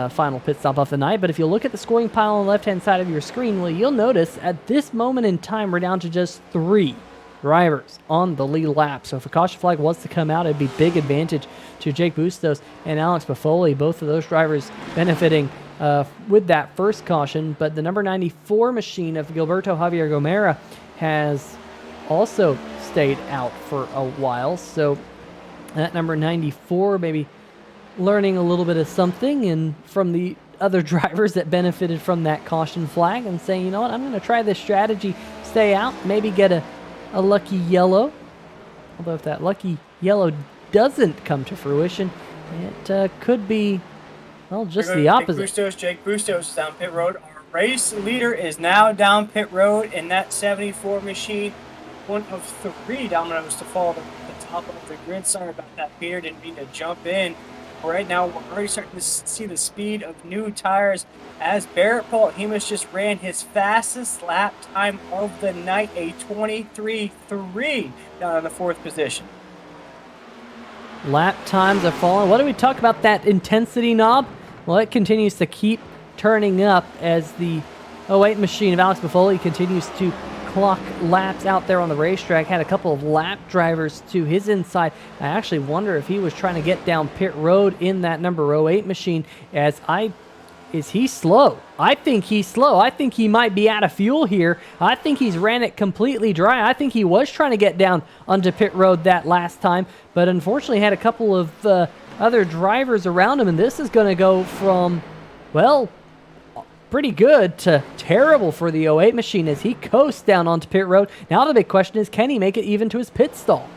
final pit stop of the night. But if you look at the scoring pile on the left-hand side of your screen, well, you'll notice at this moment in time, we're down to just 3 drivers on the lead lap. So if a caution flag was to come out, it'd be big advantage to Jake Bustos and Alex Buffoli. Both of those drivers benefiting with that first caution, but the number 94 machine of Gilberto Javier Gomera has also stayed out for a while, so that number 94 maybe learning a little bit of something and from the other drivers that benefited from that caution flag and saying, you know what, I'm going to try this strategy, stay out, maybe get a lucky yellow. Although if that lucky yellow doesn't come to fruition, it could be, well, just the opposite. Jake Bustos down pit road. Our race leader is now down pit road in that 74 machine. one of 3 dominoes to fall to the top of the grid. Sorry about that, Peter. Didn't mean to jump in. Right now, we're already starting to see the speed of new tires as Barrett Paul Hemus just ran his fastest lap time of the night, a 23.3 down in the 4th position. Lap times are falling. What do we talk about that intensity knob? Well, it continues to keep turning up as the 08 machine of Alex Buffoli continues to clock laps out there on the racetrack. Had a couple of lap drivers to his inside. I actually wonder if he was trying to get down pit road in that number 08 machine. Is he slow? I think he's slow. I think he might be out of fuel here. I think he's ran it completely dry. I think he was trying to get down onto pit road that last time, but unfortunately had a couple of other drivers around him, and this is going to go from, well, pretty good to terrible for the 08 machine as he coasts down onto pit road. Now the big question is, can he make it even to his pit stall?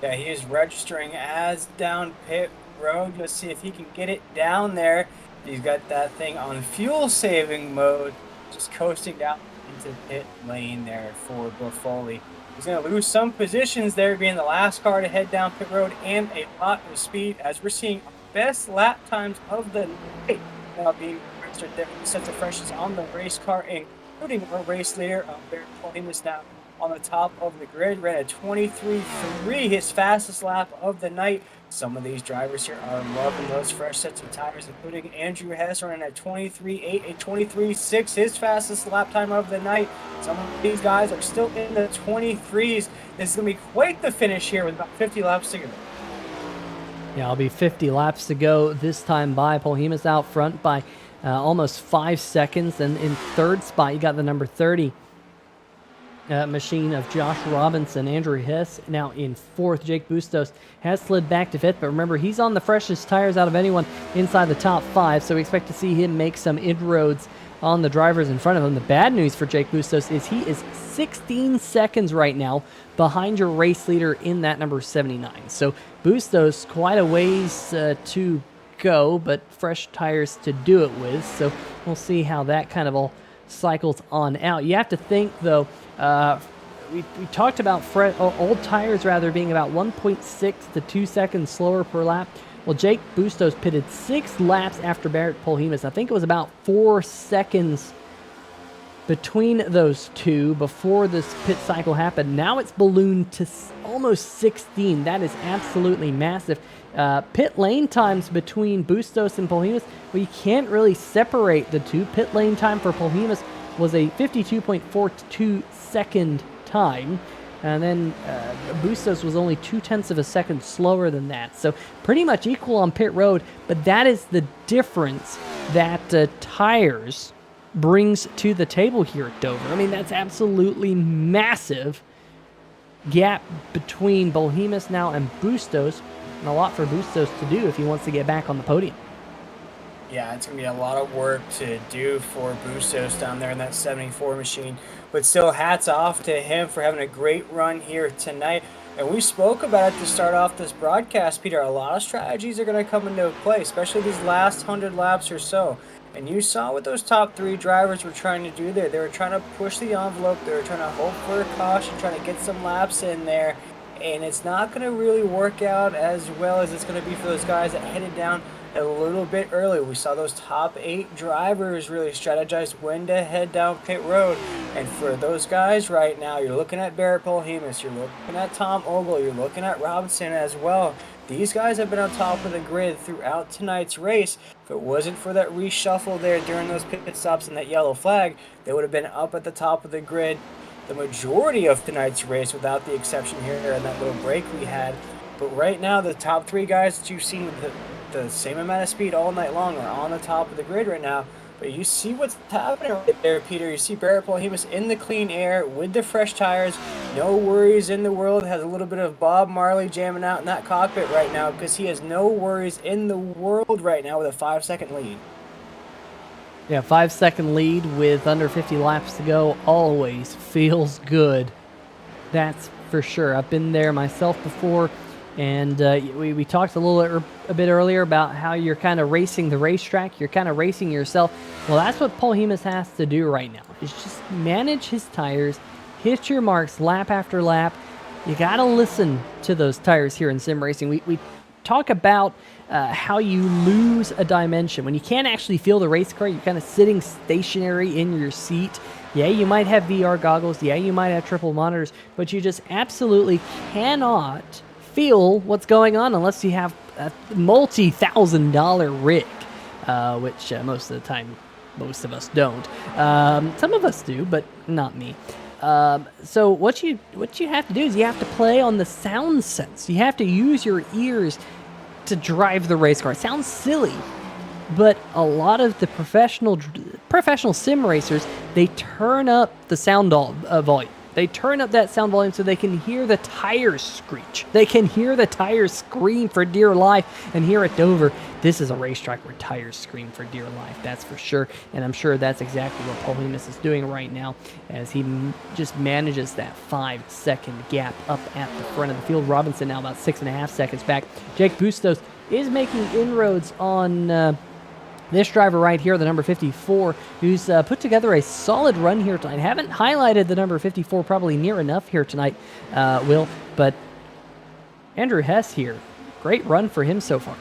Yeah, he is registering as down pit road. Let's see if he can get it down there. He's got that thing on fuel saving mode, just coasting down into pit lane there for Buffoli. He's going to lose some positions there, being the last car to head down pit road and a lot of speed as we're seeing best lap times of the night now being registered there. Sets of freshness on the race car, including our race leader, Barrett Paul-Hemus now on the top of the grid. Ran a 23.3, his fastest lap of the night. Some of these drivers here are loving those fresh sets of tires, including Andrew Hess running at 23.8, a 23.6, his fastest lap time of the night. Some of these guys are still in the 23s. This is going to be quite the finish here with about 50 laps to go. Yeah, it'll be 50 laps to go this time by. Paul-Hemus out front by almost 5 seconds. And in 3rd spot, you got the number 30 machine of Josh Robinson. Andrew Hess now in 4th. Jake Bustos has slid back to 5th, but remember, he's on the freshest tires out of anyone inside the top 5, so we expect to see him make some inroads on the drivers in front of him. The bad news for Jake Bustos is he is 16 seconds right now behind your race leader in that number 79. So Bustos, quite a ways to go, but fresh tires to do it with, so we'll see how that kind of all cycles on out. You have to think, though, we talked about old tires rather being about 1.6 to 2 seconds slower per lap. Well, Jake Bustos pitted 6 laps after Barrett Paul-Hemus. I think it was about 4 seconds between those two before this pit cycle happened. Now it's ballooned to almost 16. That is absolutely massive. Pit lane times between Bustos and Paul-Hemus, well, you can't really separate the two. Pit lane time for Paul-Hemus was a 52.42 second time. And then Bustos was only 0.2 of a second slower than that. So pretty much equal on pit road, but that is the difference that tires brings to the table here at Dover. I mean, that's absolutely massive gap between Paul-Hemus now and Bustos, and a lot for Bustos to do if he wants to get back on the podium. Yeah, it's going to be a lot of work to do for Bustos down there in that 74 machine. But still, hats off to him for having a great run here tonight. And we spoke about it to start off this broadcast, Peter. A lot of strategies are going to come into play, especially these last 100 laps or so. And you saw what those top 3 drivers were trying to do there. They were trying to push the envelope. They were trying to hope for a caution, trying to get some laps in there. And it's not going to really work out as well as it's going to be for those guys that headed down a little bit early. We saw those top 8 drivers really strategize when to head down pit road. And for those guys right now, you're looking at Barrett Paul-Hemus, you're looking at Tom Ogle, you're looking at Robinson as well. These guys have been on top of the grid throughout tonight's race. If it wasn't for that reshuffle there during those pit stops and that yellow flag, they would have been up at the top of the grid the majority of tonight's race, without the exception here and that little break we had. But right now, the top 3 guys that you've seen with the same amount of speed all night long are on the top of the grid right now. But you see what's happening right there, Peter. You see Barrett Paul-Hemus in the clean air with the fresh tires. No worries in the world. Has a little bit of Bob Marley jamming out in that cockpit right now because he has no worries in the world right now with a 5-second lead. Yeah, 5-second lead with under 50 laps to go always feels good. That's for sure. I've been there myself before, and we talked a bit earlier about how you're kind of racing the racetrack. You're kind of racing yourself. Well, that's what Paul-Hemus has to do right now, is just manage his tires, hit your marks lap after lap. You got to listen to those tires here in sim racing. We talk about how you lose a dimension. When you can't actually feel the race car, you're kind of sitting stationary in your seat. Yeah, you might have VR goggles. Yeah, you might have triple monitors, but you just absolutely cannot feel what's going on unless you have a multi-$1,000 rig, which most of the time, most of us don't. Some of us do, but not me. So what you have to do is you have to play on the sound sense. You have to use your ears to drive the race car. It sounds silly, but a lot of the professional sim racers, they turn up the sound volume. They turn up that sound volume so they can hear the tires screech. They can hear the tires scream for dear life. And here at Dover, this is a racetrack where tires scream for dear life, that's for sure. And I'm sure that's exactly what Paul Hemus is doing right now as he just manages that 5-second gap up at the front of the field. Robinson now about 6.5 seconds back. Jake Bustos is making inroads on this driver right here, the number 54, who's put together a solid run here tonight. Haven't highlighted the number 54 probably near enough here tonight, Will, but Andrew Hess here, great run for him so far.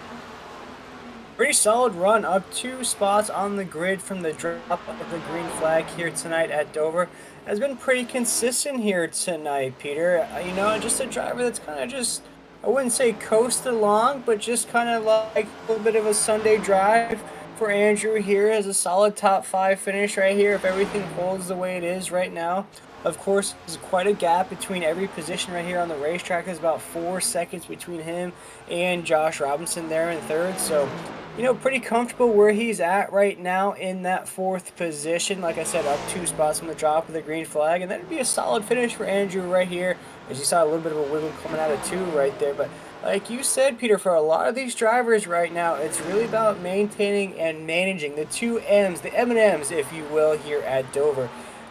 Pretty solid run, up 2 spots on the grid from the drop of the green flag here tonight at Dover. Has been pretty consistent here tonight, Peter. You know, just a driver that's kind of just, I wouldn't say coasted along, but just kind of like a little bit of a Sunday drive for Andrew here. As a solid top 5 finish right here if everything holds the way it is right now. Of course, there's quite a gap between every position right here on the racetrack. There's about 4 seconds between him and Josh Robinson there in third. So, you know, pretty comfortable where he's at right now in that 4th position. Like I said, up 2 spots from the drop of the green flag. And that'd be a solid finish for Andrew right here. As you saw, a little bit of a wiggle coming out of 2 right there. But like you said, Peter, for a lot of these drivers right now, it's really about maintaining and managing the 2 M's, the M&M's, if you will, here at Dover.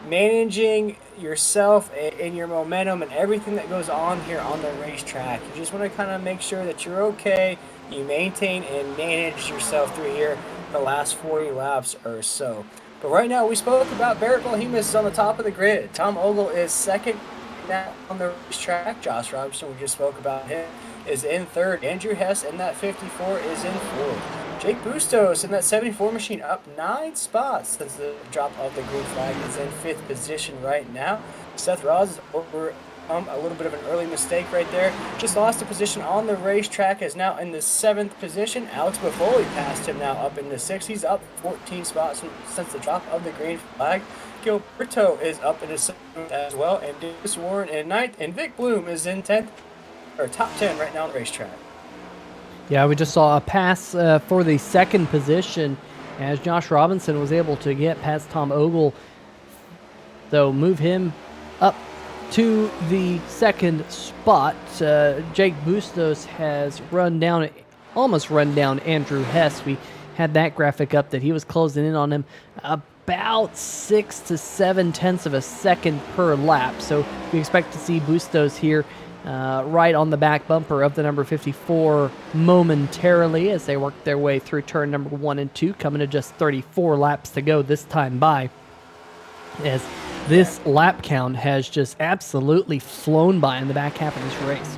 Managing yourself and your momentum and everything that goes on here on the racetrack. You just want to kind of make sure that you're okay. You maintain and manage yourself through here the last 40 laps or so. But right now, we spoke about Barrett Bohemus is on the top of the grid. Tom Ogle is second now on the racetrack. Josh Robinson, we just spoke about him, is in third. Andrew Hess in that 54 is in fourth. Jake Bustos in that 74 machine up 9 spots since the drop of the green flag, is in 5th position right now. Seth Ross is over a little bit of an early mistake right there. Just lost a position on the racetrack, is now in the 7th position. Alex Buffoli passed him now up in the 6th. He's up 14 spots since the drop of the green flag. Gilberto is up in the 7th as well, and Davis Warren in 9th, and Vic Bloom is in 10th, or top 10 right now on the racetrack. Yeah, we just saw a pass for the 2nd position as Josh Robinson was able to get past Tom Ogle, though move him up to the 2nd spot. Jake Bustos has almost run down Andrew Hess. We had that graphic up that he was closing in on him about 6 to 7 tenths of a second per lap. So we expect to see Bustos here right on the back bumper of the number 54 momentarily as they work their way through turn number 1 and 2, coming to just 34 laps to go this time by, as this lap count has just absolutely flown by in the back half of this race.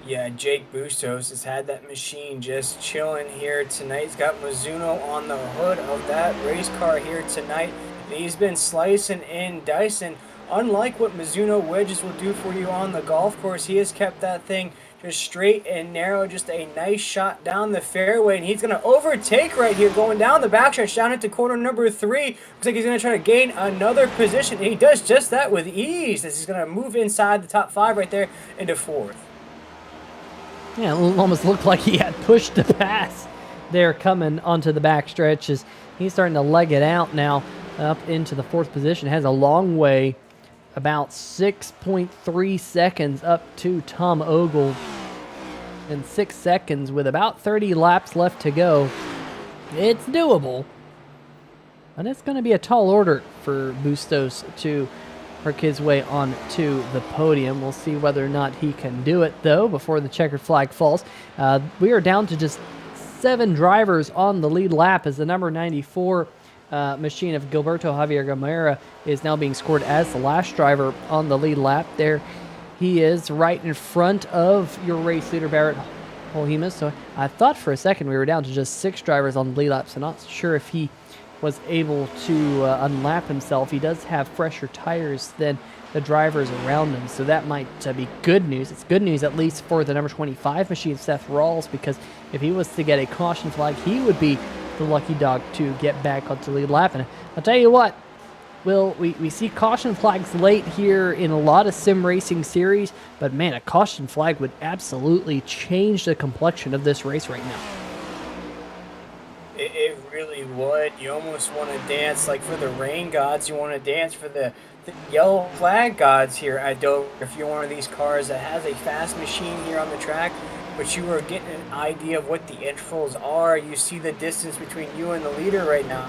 Yeah, Jake Bustos has had that machine just chilling here tonight. He's got Mizuno on the hood of that race car here tonight. And he's been slicing and dicing. Unlike what Mizuno wedges will do for you on the golf course, he has kept that thing just straight and narrow, just a nice shot down the fairway, and he's going to overtake right here, going down the backstretch, down into corner number 3. Looks like he's going to try to gain another position, and he does just that with ease, as he's going to move inside the top 5 right there into 4th. Yeah, it almost looked like he had pushed the pass there coming onto the backstretch, as he's starting to leg it out now up into the 4th position. Has a long way, about 6.3 seconds up to Tom Ogle, and 6 seconds with about 30 laps left to go. It's doable, and it's going to be a tall order for Bustos to work his way onto the podium. We'll see whether or not he can do it, though, before the checkered flag falls. We are down to just 7 drivers on the lead lap as the number 94 machine of Gilberto Javier Gamera is now being scored as the last driver on the lead lap. There he is right in front of your race leader, Barrett Holhemus. So I thought for a second we were down to just 6 drivers on the lead lap, so not sure if he was able to unlap himself. He does have fresher tires than the drivers around him, so that might be good news. It's good news at least for the number 25 machine, Seth Rawls, because if he was to get a caution flag, he would be the lucky dog to get back onto the lead lap. And I'll tell you what, Will, we see caution flags late here in a lot of sim racing series, but man, a caution flag would absolutely change the complexion of this race right now. It really would. You almost want to dance like for the rain gods. You want to dance for the yellow flag gods here at Dover. If you're one of these cars that has a fast machine here on the track, but you are getting an idea of what the intervals are. You see the distance between you and the leader right now.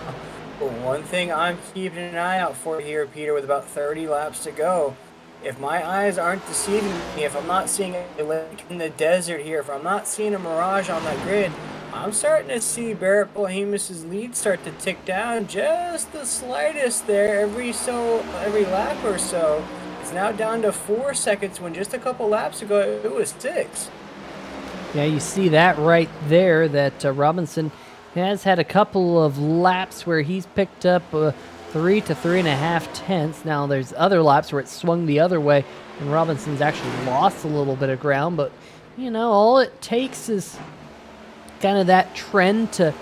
But one thing I'm keeping an eye out for here, Peter, with about 30 laps to go, if my eyes aren't deceiving me, if I'm not seeing a lake in the desert here, if I'm not seeing a mirage on that grid, I'm starting to see Barrett Bohemus's lead start to tick down just the slightest there every lap or so. It's now down to 4 seconds when just a couple laps ago it was 6. Yeah, you see that right there, that Robinson has had a couple of laps where he's picked up 3 to 3.5 tenths. Now, there's other laps where it swung the other way, and Robinson's actually lost a little bit of ground, but, you know, all it takes is kind of that trend to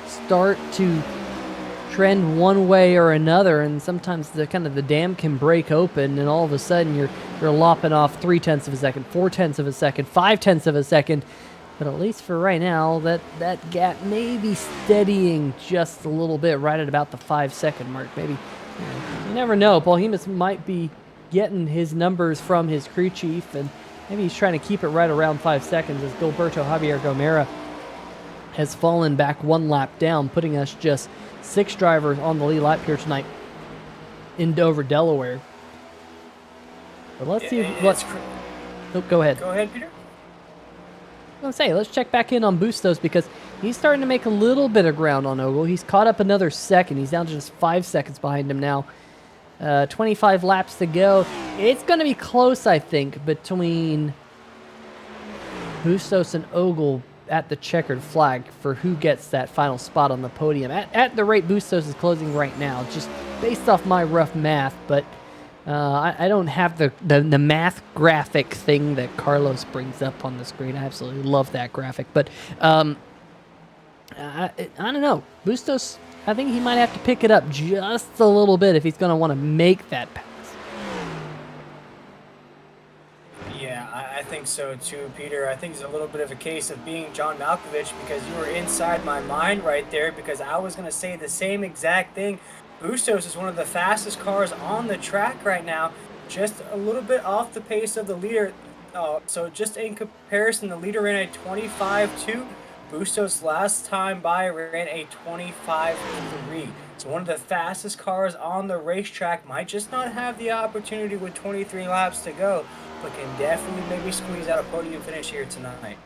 start to trend one way or another, and sometimes the dam can break open, and all of a sudden you're lopping off 3 tenths of a second, 4 tenths of a second, 5 tenths of a second. But at least for right now, that gap may be steadying just a little bit, right at about the 5-second mark. Maybe, you never know. Bohemus might be getting his numbers from his crew chief, and maybe he's trying to keep it right around 5 seconds as Gilberto Javier Gomera has fallen back 1 lap down, putting us just 6 drivers on the lead lap here tonight in Dover, Delaware. But let's see what's... Oh, go ahead. Go ahead, Peter. Let's check back in on Bustos, because he's starting to make a little bit of ground on Ogle. He's caught up another second. He's down to just 5 seconds behind him now. 25 laps to go. It's going to be close, I think, between Bustos and Ogle at the checkered flag for who gets that final spot on the podium. At the rate Bustos is closing right now, just based off my rough math, but I don't have the math graphic thing that Carlos brings up on the screen. I absolutely love that graphic. But I don't know. Bustos, I think he might have to pick it up just a little bit if he's going to want to make that pass. Yeah, I think so too, Peter. I think it's a little bit of a case of being John Malkovich, because you were inside my mind right there, because I was going to say the same exact thing. Bustos is one of the fastest cars on the track right now, just a little bit off the pace of the leader. So just in comparison, the leader ran a 25.2. Bustos last time by ran a 25.3. So one of the fastest cars on the racetrack might just not have the opportunity with 23 laps to go, but can definitely maybe squeeze out a podium finish here tonight.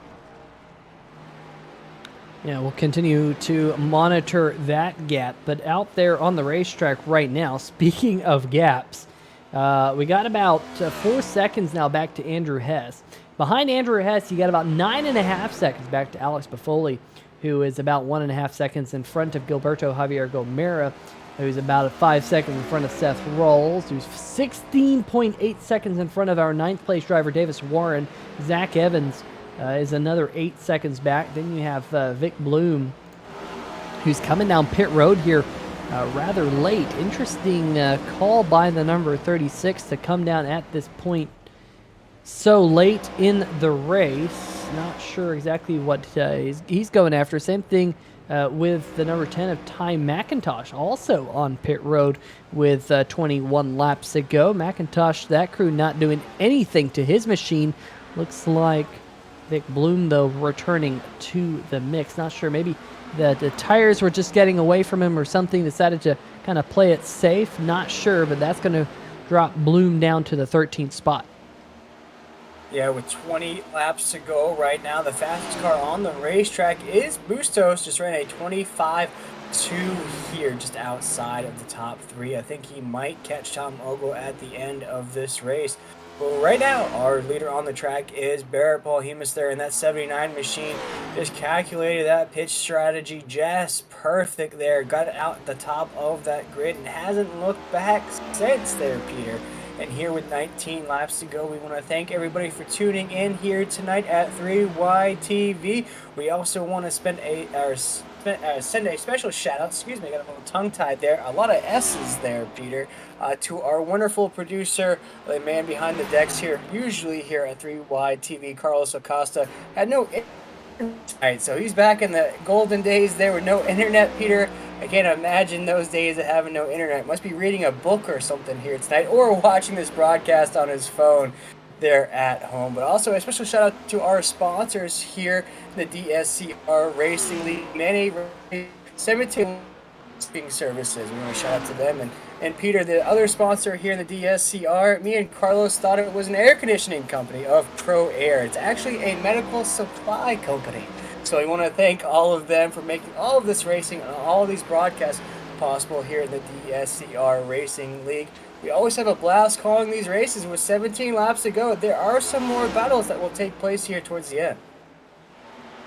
Yeah, we'll continue to monitor that gap. But out there on the racetrack right now, speaking of gaps, we got about 4 seconds now back to Andrew Hess. Behind Andrew Hess, you got about 9.5 seconds back to Alex Buffoli, who is about 1.5 seconds in front of Gilberto Javier Gomera, who's about 5 seconds in front of Seth Rawls, who's 16.8 seconds in front of our 9th place driver, Davis Warren. Zach Evans is another 8 seconds back. Then you have Vic Bloom, who's coming down pit road here rather late. Interesting call by the number 36 to come down at this point so late in the race. Not sure exactly what he's going after. Same thing with the number 10 of Ty McIntosh, also on pit road with 21 laps to go. McIntosh, that crew not doing anything to his machine. Looks like Vic Bloom, though, returning to the mix. Not sure, maybe the tires were just getting away from him or something, decided to kind of play it safe. Not sure, but that's going to drop Bloom down to the 13th spot. Yeah, with 20 laps to go right now, the fastest car on the racetrack is Bustos. Just ran a 25.2 2 here just outside of the top 3. I think he might catch Tom Ogle at the end of this race. But right now, our leader on the track is Barrett Paul Hemus there, and that 79 machine just calculated that pitch strategy just perfect there. Got it out at the top of that grid and hasn't looked back since there, Peter. And here with 19 laps to go, we want to thank everybody for tuning in here tonight at 3YTV. We also want to send a special shout out, excuse me, I got a little tongue tied there, a lot of S's there, Peter, to our wonderful producer, the man behind the decks here, usually here at 3YTV, Carlos Acosta. Had no internet, so he's back in the golden days there with no internet, Peter. I can't imagine those days of having no internet. Must be reading a book or something here tonight, or watching this broadcast on his phone there at home. But also a special shout out to our sponsors here, the DSCR Racing League, many cemetery services. We want to shout out to them. And Peter, the other sponsor here in the DSCR, me and Carlos thought it was an air conditioning company of Pro Air. It's actually a medical supply company. So we want to thank all of them for making all of this racing and all of these broadcasts possible here in the DSCR Racing League. We always have a blast calling these races with 17 laps to go. There are some more battles that will take place here towards the end.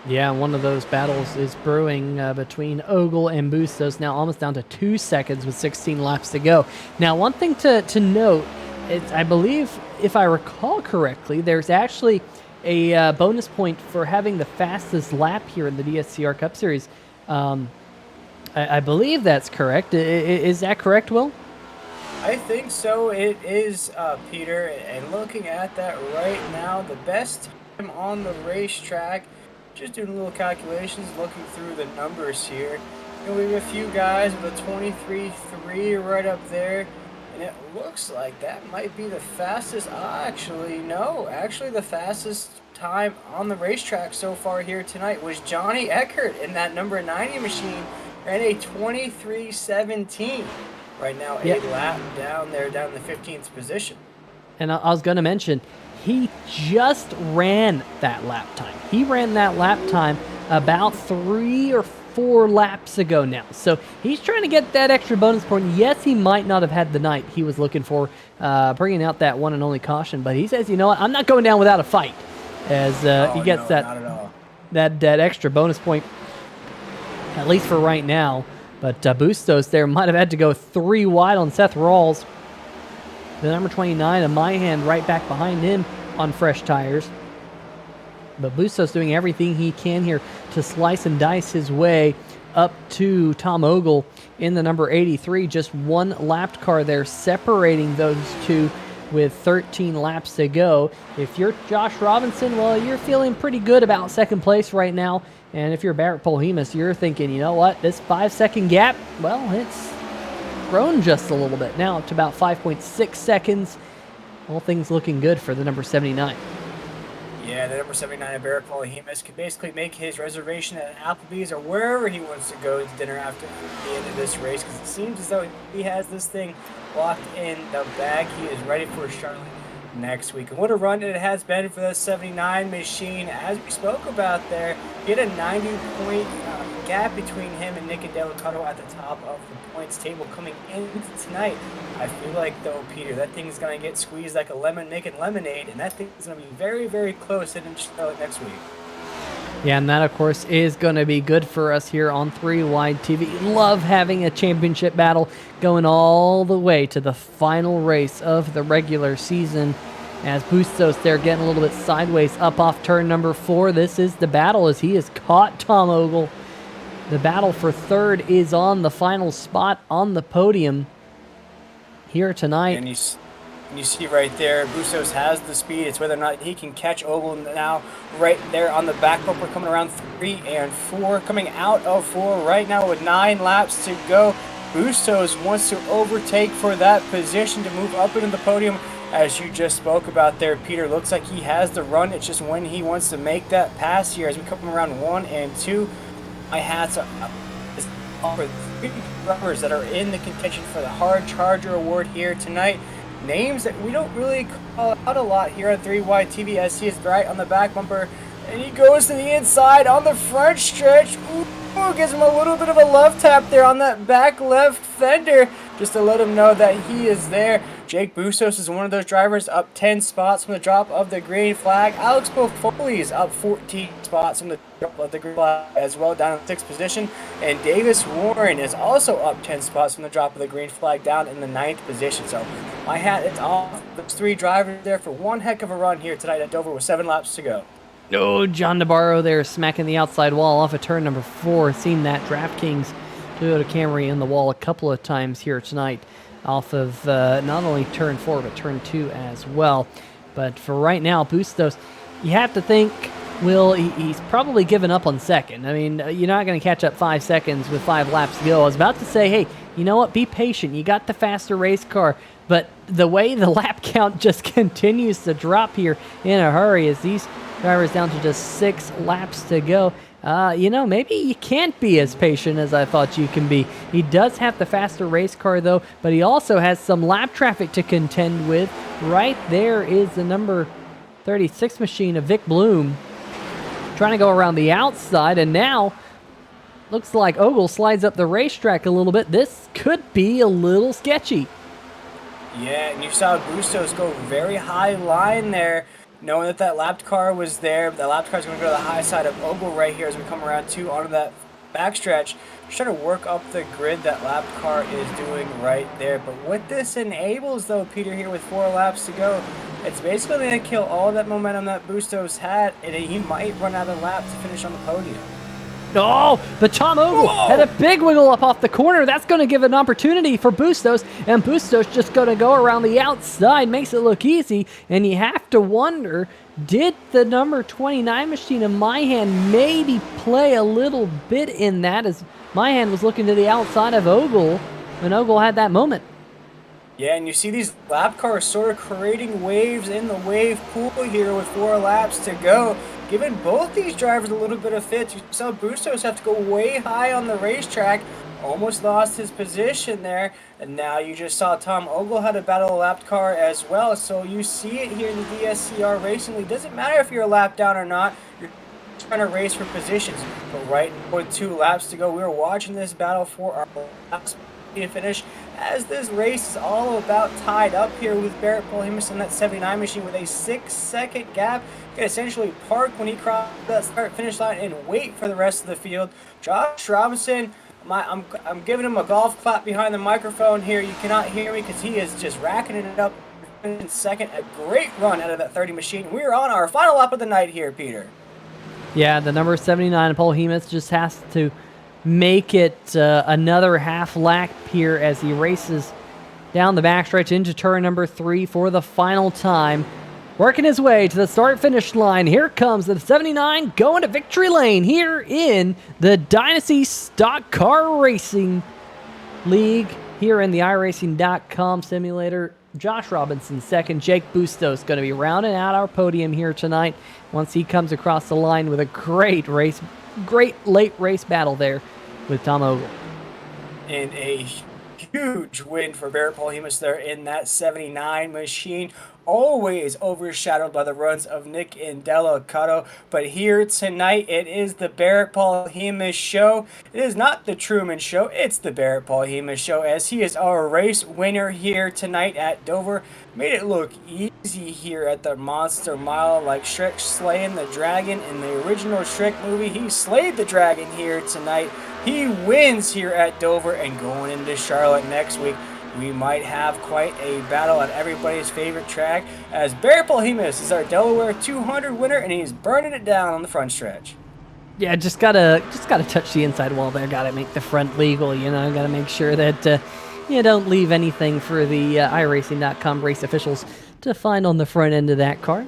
Yeah, one of those battles is brewing between Ogle and Bustos, now almost down to 2 seconds with 16 laps to go. Now, one thing to note, I believe, if I recall correctly, there's actually a bonus point for having the fastest lap here in the DSCR Cup Series. I believe that's correct. Is that correct, Will? I think so. It is, Peter. And looking at that right now, the best time on the racetrack, just doing little calculations, looking through the numbers here. You know, we have a few guys with a 23.3 right up there. And it looks like that might be the fastest. Actually, no. Actually, the fastest time on the racetrack so far here tonight was Johnny Eckhart in that number 90 machine and a 23.17. Right now, a lap down there, down in the 15th position. And I was going to mention, he just ran that lap time. He ran that lap time about 3 or 4 laps ago now. So he's trying to get that extra bonus point. Yes, he might not have had the night he was looking for, bringing out that one and only caution. But he says, you know what, I'm not going down without a fight. As he gets that extra bonus point, at least for right now. But Bustos there might have had to go 3 wide on Seth Rawls. The number 29 of my hand right back behind him on fresh tires. But Bustos doing everything he can here to slice and dice his way up to Tom Ogle in the number 83. Just one lapped car there separating those two with 13 laps to go. If you're Josh Robinson, well, you're feeling pretty good about second place right now. And if you're Barrett Polhemus, you're thinking, you know what, this 5-second gap, well, it's grown just a little bit now to about 5.6 seconds. All things looking good for the number 79. Yeah, the number 79 of Barrett Polhemus can basically make his reservation at Applebee's or wherever he wants to go to dinner after the end of this race, because it seems as though he has this thing locked in the bag. He is ready for Charlotte next week. And what a run it has been for the 79 machine. As we spoke about there, he had a 90-point gap between him and Nick Delacotto at the top of the points table coming into tonight. I feel like, though, Peter, that thing's going to get squeezed like a lemon making lemonade, and that thing's going to be very, very close in Charlotte next week. Yeah, and that, of course, is going to be good for us here on 3Wide TV. Love having a championship battle going all the way to the final race of the regular season. As Bustos there getting a little bit sideways up off turn number 4. This is the battle as he has caught Tom Ogle. The battle for third is on the final spot on the podium here tonight. And you see right there, Bustos has the speed. It's whether or not he can catch Ogle now right there on the back bumper, coming around 3 and 4. Coming out of 4 right now with 9 laps to go. Bustos wants to overtake for that position to move up into the podium. As you just spoke about there, Peter, looks like he has the run. It's just when he wants to make that pass here as we come around 1 and 2. My hats are for 3 drivers that are in the contention for the Hard Charger Award here tonight. Names that we don't really call out a lot here on 3Wide TV, as he is right on the back bumper. And he goes to the inside on the front stretch. Ooh, Ooh, gives him a little bit of a love tap there on that back left fender, just to let him know that he is there. Jake Bustos is one of those drivers up 10 spots from the drop of the green flag. Alex Bofoli is up 14 spots from the drop of the green flag as well, down in 6th position. And Davis Warren is also up 10 spots from the drop of the green flag, down in the 9th position. So my hat is off those 3 drivers there for one heck of a run here tonight at Dover with 7 laps to go. Oh, John Navarro there smacking the outside wall off of turn number 4. Seen that DraftKings Toyota Camry in the wall a couple of times here tonight off of not only turn 4 but turn 2 as well. But for right now, Bustos, you have to think, Will, he's probably given up on second. I mean, you're not going to catch up 5 seconds with 5 laps to go. I was about to say, hey, you know what? Be patient. You got the faster race car. But the way the lap count just continues to drop here in a hurry as these drivers down to just 6 laps to go. Maybe you can't be as patient as I thought you can be. He does have the faster race car, though, but he also has some lap traffic to contend with. Right there is the number 36 machine of Vic Bloom trying to go around the outside, and now looks like Ogle slides up the racetrack a little bit. This could be a little sketchy. Yeah, and you saw Bustos go very high line there, knowing that that lapped car was there. That lapped car is going to go to the high side of Ogle right here as we come around onto that backstretch. Just trying to work up the grid that lapped car is doing right there. But what this enables, though, Peter, here with 4 laps to go, it's basically going to kill all that momentum that Bustos had, and he might run out of laps to finish on the podium. Oh, but Tom Ogle had a big wiggle up off the corner. That's going to give an opportunity for Bustos, and Bustos just going to go around the outside, makes it look easy, and you have to wonder, did the number 29 machine of Myhan maybe play a little bit in that, as Myhan was looking to the outside of Ogle when Ogle had that moment? Yeah, and you see these lap cars sort of creating waves in the wave pool here with 4 laps to go, giving both these drivers a little bit of fits. You saw Bustos have to go way high on the racetrack, almost lost his position there, and now you just saw Tom Ogle had a battle lapped car as well. So you see it here in the DSCR Racing League. Doesn't matter if you're a lap down or not, you're trying to race for positions. But right with 2 laps to go, we were watching this battle for our last finish, as this race is all about tied up here with Barrett Polhemus and that 79 machine with a 6-second gap. You can essentially park when he crosses that start-finish line and wait for the rest of the field. Josh Robinson, I'm giving him a golf clap behind the microphone here. You cannot hear me because he is just racking it up in second. A great run out of that 30 machine. We're on our final lap of the night here, Peter. Yeah, the number 79 Polhemus just has to make it another half lap here as he races down the backstretch into turn number 3 for the final time. Working his way to the start-finish line. Here comes the 79 going to victory lane here in the Dynasty Stock Car Racing League here in the iRacing.com simulator. Josh Robinson second. Jake Bustos going to be rounding out our podium here tonight once he comes across the line with a great late race battle there with Tom Ogle. And a huge win for Barrett Polhemus there in that 79 machine. Always overshadowed by the runs of Nick and Delacado. But here tonight, it is the Barrett Polhemus show. It is not the Truman show. It's the Barrett Polhemus show, as he is our race winner here tonight at Dover. Made it look easy here at the Monster Mile, like Shrek slaying the dragon in the original Shrek movie. He slayed the dragon here tonight. He wins here at Dover, and going into Charlotte next week, we might have quite a battle at everybody's favorite track, as Barrett Polhemus is our Delaware 200 winner, and he's burning it down on the front stretch. Yeah, just gotta touch the inside wall there. Gotta make the front legal, Gotta make sure that you don't leave anything for the iRacing.com race officials to find on the front end of that car.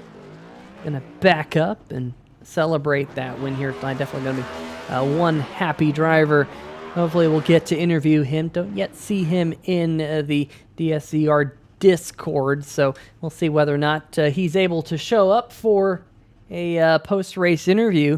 Gonna back up and celebrate that win here tonight. Definitely gonna be one happy driver. Hopefully we'll get to interview him. Don't yet see him in the DSCR Discord, so we'll see whether or not he's able to show up for a post-race interview.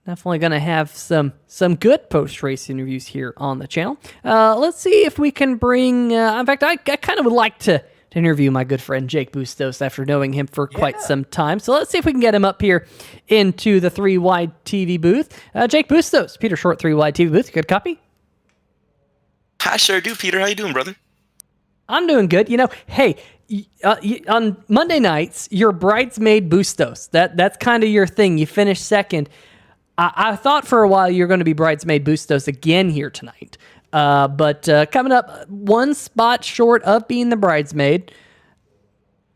Definitely going to have some good post-race interviews here on the channel. Let's see if we can bring... in fact, I kind of would like to to interview my good friend Jake Bustos after knowing him for quite Yeah. some time. So let's see if we can get him up here into the 3Y TV booth. Jake Bustos, Peter Short 3Y TV booth. Good copy? I sure do, Peter. How you doing, brother? I'm doing good. Hey, on Monday nights, you're bridesmaid Bustos. That's kind of your thing. You finish second. I thought for a while you're going to be bridesmaid Bustos again here tonight. But coming up one spot short of being the bridesmaid.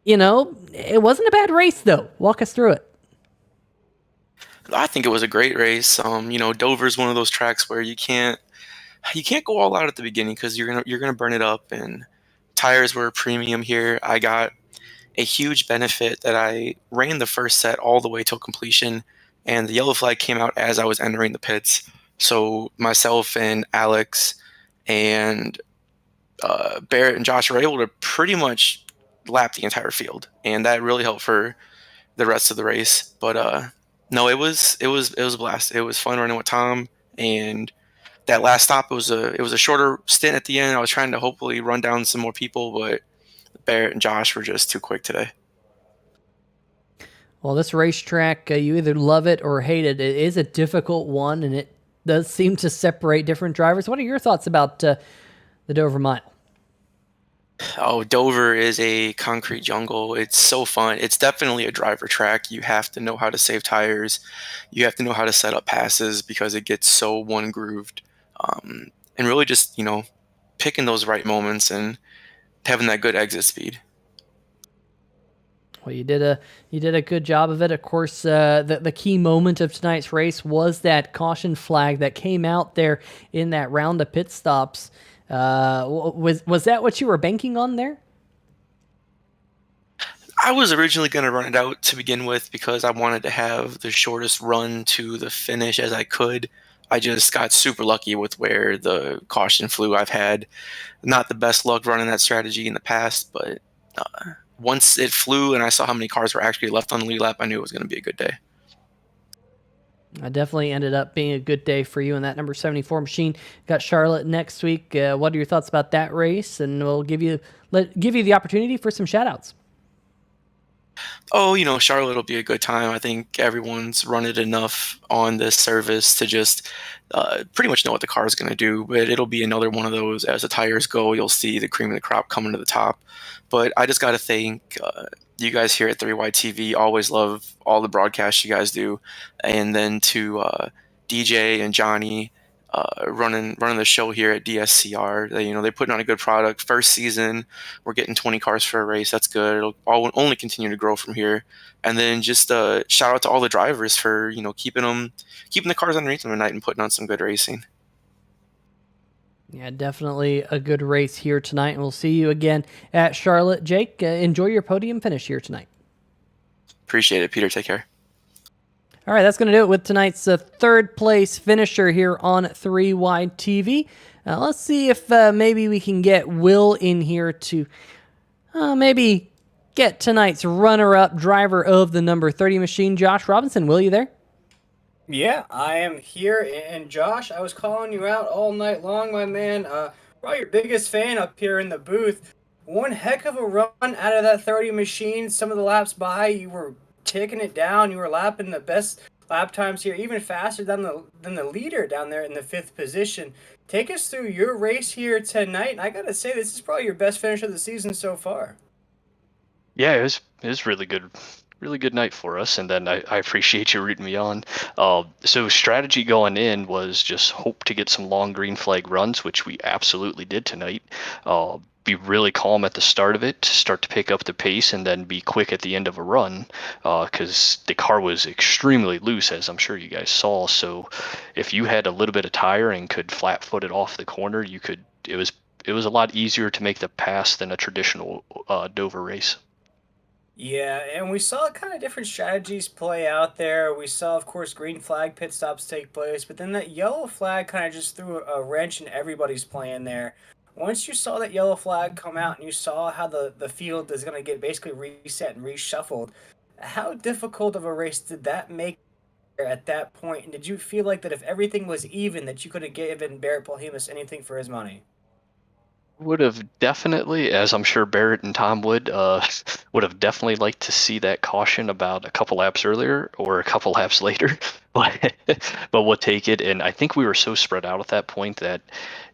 It wasn't a bad race, though. Walk us through it. I think it was a great race. Dover's one of those tracks where you can't go all out at the beginning because you're gonna burn it up. And tires were premium here. I got a huge benefit that I ran the first set all the way till completion, and the yellow flag came out as I was entering the pits. So myself and Alex and Barrett and Josh were able to pretty much lap the entire field, and that really helped for the rest of the race. But no, it was a blast. It was fun running with Tom, and that last stop it was a shorter stint at the end. I was trying to hopefully run down some more people, but Barrett and Josh were just too quick today. Well, this racetrack, you either love it or hate it. It is a difficult one, and it does seem to separate different drivers. What are your thoughts about the Dover Mile? Oh, Dover is a concrete jungle. It's so fun. It's definitely a driver track. You have to know how to save tires. You have to know how to set up passes because it gets so one grooved. And really just, picking those right moments and having that good exit speed. Well, you did a good job of it. Of course, the key moment of tonight's race was that caution flag that came out there in that round of pit stops. Was that what you were banking on there? I was originally going to run it out to begin with because I wanted to have the shortest run to the finish as I could. I just got super lucky with where the caution flew. I've had not the best luck running that strategy in the past, but once it flew and I saw how many cars were actually left on the lead lap, I knew it was going to be a good day. I definitely ended up being a good day for you in that number 74 machine. Got Charlotte next week. What are your thoughts about that race? And we'll give you the opportunity for some shout outs. Oh, Charlotte will be a good time. I think everyone's run it enough on this service to just pretty much know what the car is going to do. But it'll be another one of those, as the tires go, you'll see the cream of the crop coming to the top. But I just got to thank you guys here at 3Y TV. Always love all the broadcasts you guys do. And then to DJ and Johnny running the show here at DSCR. They're putting on a good product. First season, we're getting 20 cars for a race. That's good. It'll only continue to grow from here. And then just shout out to all the drivers for keeping the cars underneath them at night and putting on some good racing. Yeah, definitely a good race here tonight. And we'll see you again at Charlotte. Jake, enjoy your podium finish here tonight. Appreciate it, Peter. Take care. All right, that's going to do it with tonight's third place finisher here on 3Y TV. Let's see if maybe we can get Will in here to maybe get tonight's runner-up driver of the number 30 machine. Josh Robinson, Will, you there? Yeah, I am here, and Josh, I was calling you out all night long, my man. Probably your biggest fan up here in the booth. One heck of a run out of that 30 machine. Some of the laps by, you were taking it down. You were lapping the best lap times here, even faster than the leader down there in the 5th position. Take us through your race here tonight. And I gotta say, this is probably your best finish of the season so far. Yeah, it was really good night for us, and then I appreciate you rooting me on. So strategy going in was just hope to get some long green flag runs, which we absolutely did tonight. Be really calm at the start of it, start to pick up the pace, and then be quick at the end of a run, because the car was extremely loose, as I'm sure you guys saw. So if you had a little bit of tire and could flat foot it off the corner, you could. It was a lot easier to make the pass than a traditional Dover race. Yeah, and we saw kind of different strategies play out there. We saw, of course, green flag pit stops take place, but then that yellow flag kind of just threw a wrench in everybody's plan there. Once you saw that yellow flag come out and you saw how the field is going to get basically reset and reshuffled, how difficult of a race did that make at that point? And did you feel like that if everything was even, that you could have given Barrett Polhemus anything for his money? would have definitely, as I'm sure Barrett and Tom would, would have definitely liked to see that caution about a couple laps earlier or a couple laps later. But but we'll take it. And I think we were so spread out at that point that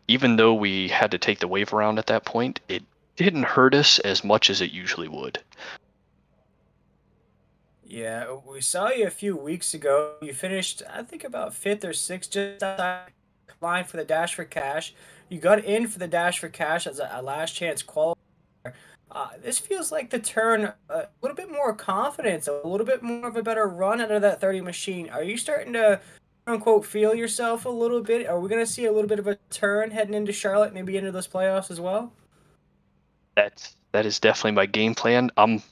even though we had to take the wave around at that point, it didn't hurt us as much as it usually would. Yeah, we saw you a few weeks ago. You finished, I think, about fifth or sixth, just outside the line for the Dash for Cash. You got in for the Dash for Cash as a last chance qualifier. This feels like the turn a little bit more confidence, a little bit more of a better run out of that 30 machine. Are you starting to, quote unquote, feel yourself a little bit? Are we going to see a little bit of a turn heading into Charlotte, maybe into those playoffs as well? That is definitely my game plan. I'm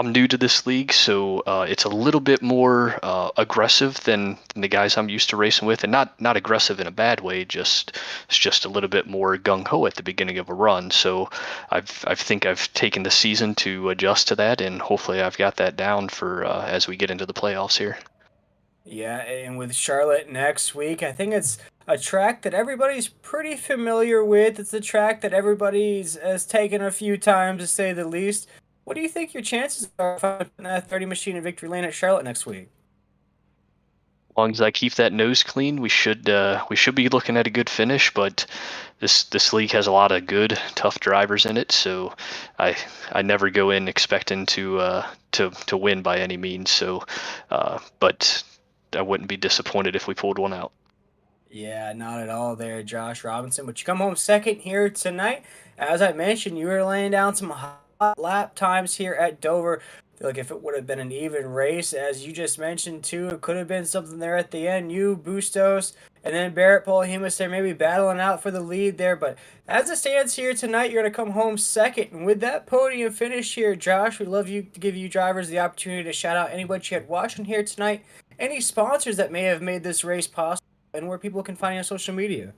new to this league, so it's a little bit more aggressive than the guys I'm used to racing with, and not aggressive in a bad way. It's just a little bit more gung ho at the beginning of a run. So I think I've taken the season to adjust to that, and hopefully I've got that down for as we get into the playoffs here. Yeah, and with Charlotte next week, I think it's a track that everybody's pretty familiar with. It's a track that everybody's has taken a few times, to say the least. What do you think your chances are of finding that 30 machine in victory lane at Charlotte next week? As long as I keep that nose clean, we should be looking at a good finish. But this league has a lot of good, tough drivers in it, so I never go in expecting to win by any means. So, but I wouldn't be disappointed if we pulled one out. Yeah, not at all there, Josh Robinson. But you come home second here tonight. As I mentioned, you were laying down some hot lap times here at Dover. I feel like if it would have been an even race, as you just mentioned too, it could have been something there at the end. You, Bustos, and then Barrett Polhemus there maybe battling out for the lead there. But as it stands here tonight, you're going to come home second. And with that podium finish here, Josh, we'd love you to give you drivers the opportunity to shout out anybody you had watching here tonight, any sponsors that may have made this race possible, and where people can find you on social media.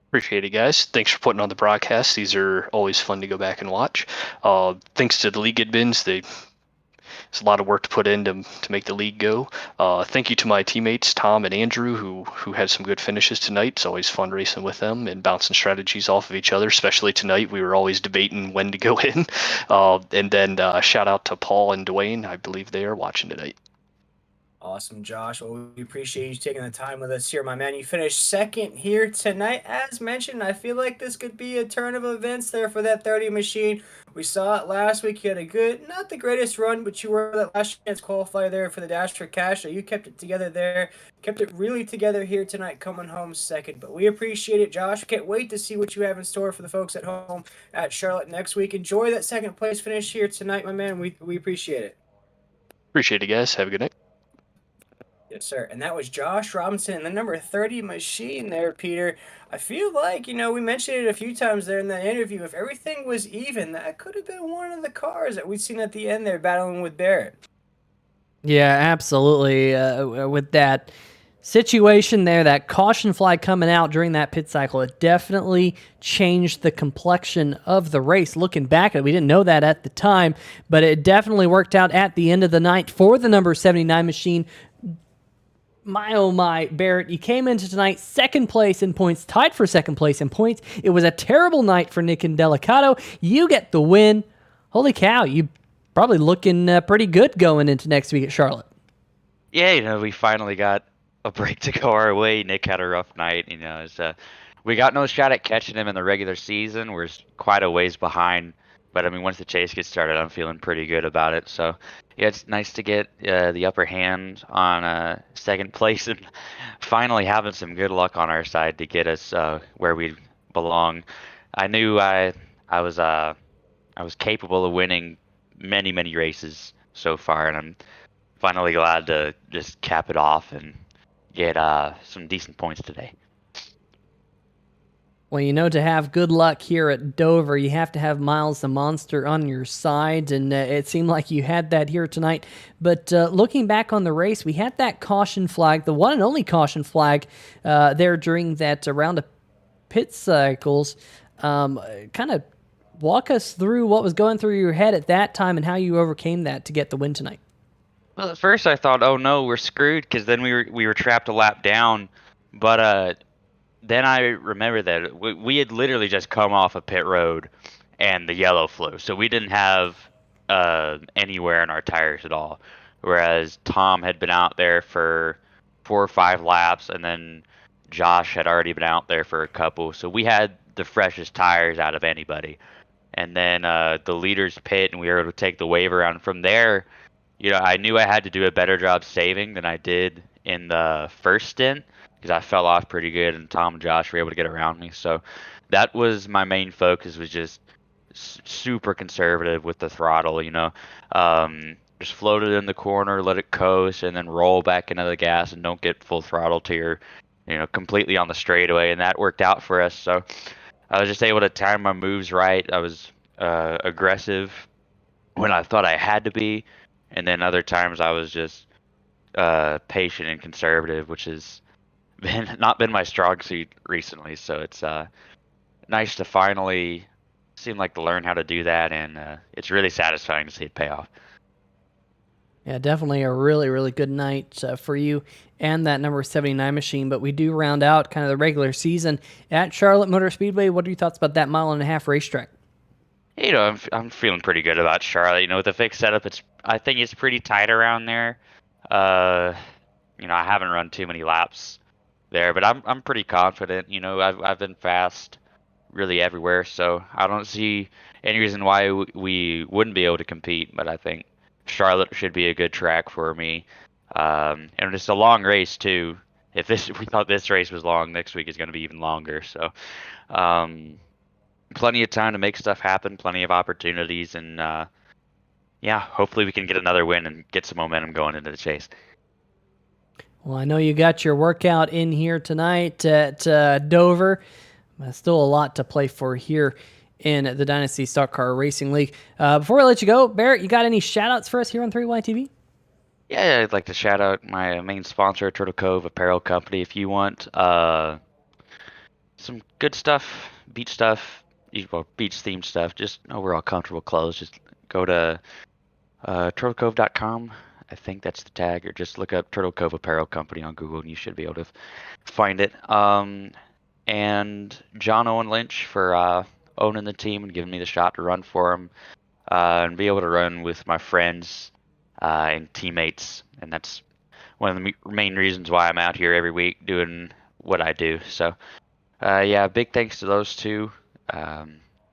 Appreciate it, guys. Thanks for putting on the broadcast. These are always fun to go back and watch. Thanks to the league admins, it's a lot of work to put in to make the league go. Thank you to my teammates, Tom and Andrew, who had some good finishes tonight. It's always fun racing with them and bouncing strategies off of each other, especially tonight. We were always debating when to go in. And then shout out to Paul and Dwayne. I believe they are watching tonight. Awesome, Josh. Well, we appreciate you taking the time with us here, my man. You finished second here tonight. As mentioned, I feel like this could be a turn of events there for that 30 machine. We saw it last week. You had a good, not the greatest run, but you were that last chance qualifier there for the Dash for Cash. So you kept it together there. Kept it really together here tonight, coming home second. But we appreciate it, Josh. Can't wait to see what you have in store for the folks at home at Charlotte next week. Enjoy that second place finish here tonight, my man. We appreciate it. Appreciate it, guys. Have a good night. Yes, sir. And that was Josh Robinson and the number 30 machine there, Peter. I feel like, we mentioned it a few times there in the interview. If everything was even, that could have been one of the cars that we'd seen at the end there battling with Barrett. Yeah, absolutely. With that situation there, that caution flag coming out during that pit cycle, it definitely changed the complexion of the race. Looking back at it, we didn't know that at the time, but it definitely worked out at the end of the night for the number 79 machine. My oh my, Barrett, you came into tonight second place in points, tied for second place in points. It was a terrible night for Nick and Delicato. You get the win. Holy cow, you probably looking pretty good going into next week at Charlotte. Yeah, we finally got a break to go our way. Nick had a rough night. We got no shot at catching him in the regular season. We're quite a ways behind. But, once the chase gets started, I'm feeling pretty good about it. So, yeah, it's nice to get the upper hand on second place and finally having some good luck on our side to get us where we belong. I knew I was capable of winning many, many races so far, and I'm finally glad to just cap it off and get some decent points today. Well, to have good luck here at Dover, you have to have Miles the Monster on your side, and it seemed like you had that here tonight. But looking back on the race, we had that caution flag, the one and only caution flag there during that round of pit cycles. Kind of walk us through what was going through your head at that time and how you overcame that to get the win tonight. Well, at first I thought, oh no, we're screwed, because then we were trapped a lap down. But then I remember that we had literally just come off a pit road and the yellow flew, so we didn't have any wear in our tires at all. Whereas Tom had been out there for 4 or 5 laps, and then Josh had already been out there for a couple, so we had the freshest tires out of anybody. And then the leaders pit, and we were able to take the wave around. From there, I knew I had to do a better job saving than I did in the first stint because I fell off pretty good, and Tom and Josh were able to get around me. So that was my main focus, was just super conservative with the throttle. Just float it in the corner, let it coast, and then roll back into the gas, and don't get full throttle till you're, completely on the straightaway. And that worked out for us. So I was just able to time my moves right. I was aggressive when I thought I had to be, and then other times I was just patient and conservative, which has not been my strong suit recently. So it's nice to finally seem like to learn how to do that, and it's really satisfying to see it pay off. Yeah, definitely a really, really good night for you and that number 79 machine. But we do round out kind of the regular season at Charlotte Motor Speedway. What are your thoughts about that 1.5-mile racetrack? I'm feeling pretty good about Charlotte. With the fixed setup, I think it's pretty tight around there. I haven't run too many laps there, but I'm pretty confident. I've been fast really everywhere, so I don't see any reason why we wouldn't be able to compete. But I think Charlotte should be a good track for me, and it's a long race too. If we thought this race was long, next week is going to be even longer. So, plenty of time to make stuff happen, plenty of opportunities, and hopefully we can get another win and get some momentum going into the chase. Well, I know you got your workout in here tonight at Dover. Still a lot to play for here in the Dynasty Stock Car Racing League. Before we let you go, Barrett, you got any shout-outs for us here on 3YTV? Yeah, I'd like to shout out my main sponsor, Turtle Cove Apparel Company. If you want some good stuff, beach themed stuff, just overall comfortable clothes, just go to turtlecove.com. I think that's the tag, or just look up Turtle Cove Apparel Company on Google, and you should be able to find it. And John Owen Lynch for owning the team and giving me the shot to run for him, and be able to run with my friends and teammates. And that's one of the main reasons why I'm out here every week doing what I do. So, big thanks to those two.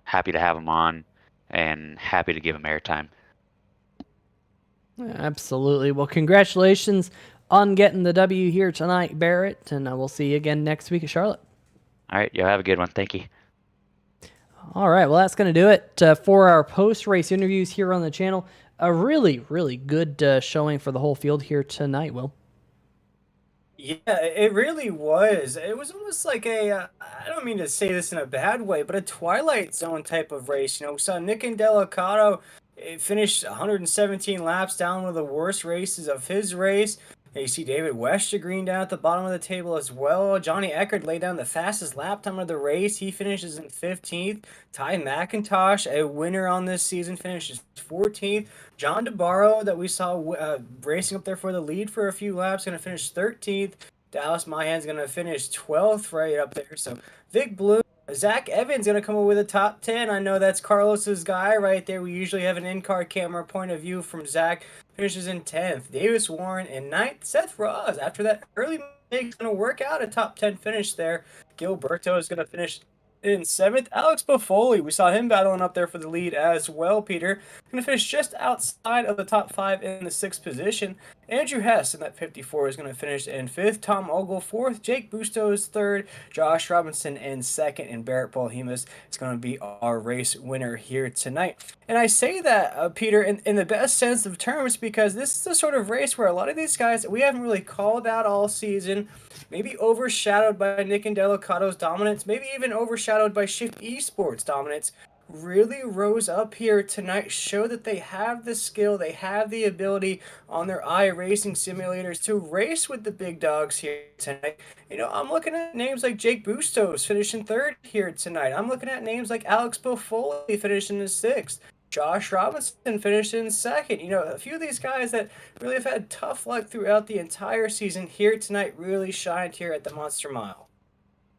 Happy to have them on, and happy to give them airtime. Absolutely. Well, congratulations on getting the W here tonight, Barrett, and we'll see you again next week at Charlotte. All right, y'all have a good one. Thank you. All right, well, that's going to do it for our post-race interviews here on the channel. A really, really good showing for the whole field here tonight, Will. Yeah, it really was. It was almost like I don't mean to say this in a bad way, but a Twilight Zone type of race. We saw Nick and Delicato finished 117 laps down, one of the worst races of his race. And you see David Westergreen down at the bottom of the table as well. Johnny Eckhart laid down the fastest lap time of the race. He finishes in 15th. Ty McIntosh, a winner on this season, finishes 14th. John DeBarro, that we saw racing up there for the lead for a few laps, going to finish 13th. Dallas Mahan's going to finish 12th right up there. So Vic Bloom, Zach Evans going to come up with a top 10. I know that's Carlos's guy right there. We usually have an in-car camera point of view from Zach. Finishes in 10th. Davis Warren in 9th. Seth Ross, after that early mistake, is going to work out a top 10 finish there. Gilberto is going to finish in 7th. Alex Buffoli, we saw him battling up there for the lead as well, Peter. Going to finish just outside of the top 5 in the 6th position. Andrew Hess in that 54 is going to finish in 5th. Tom Ogle 4th. Jake Bustos 3rd. Josh Robinson in 2nd. And Barrett Polhemus is going to be our race winner here tonight. And I say that, Peter, in the best sense of terms, because this is the sort of race where a lot of these guys that we haven't really called out all season, maybe overshadowed by Nick and Delicato's dominance, maybe even overshadowed by Shift Esports dominance, really rose up here tonight, show that they have the skill, they have the ability on their iRacing simulators to race with the big dogs here tonight. I'm looking at names like Jake Bustos finishing 3rd here tonight. I'm looking at names like Alex Buffoli finishing in 6th. Josh Robinson finished in 2nd. A few of these guys that really have had tough luck throughout the entire season here tonight really shined here at the Monster Mile.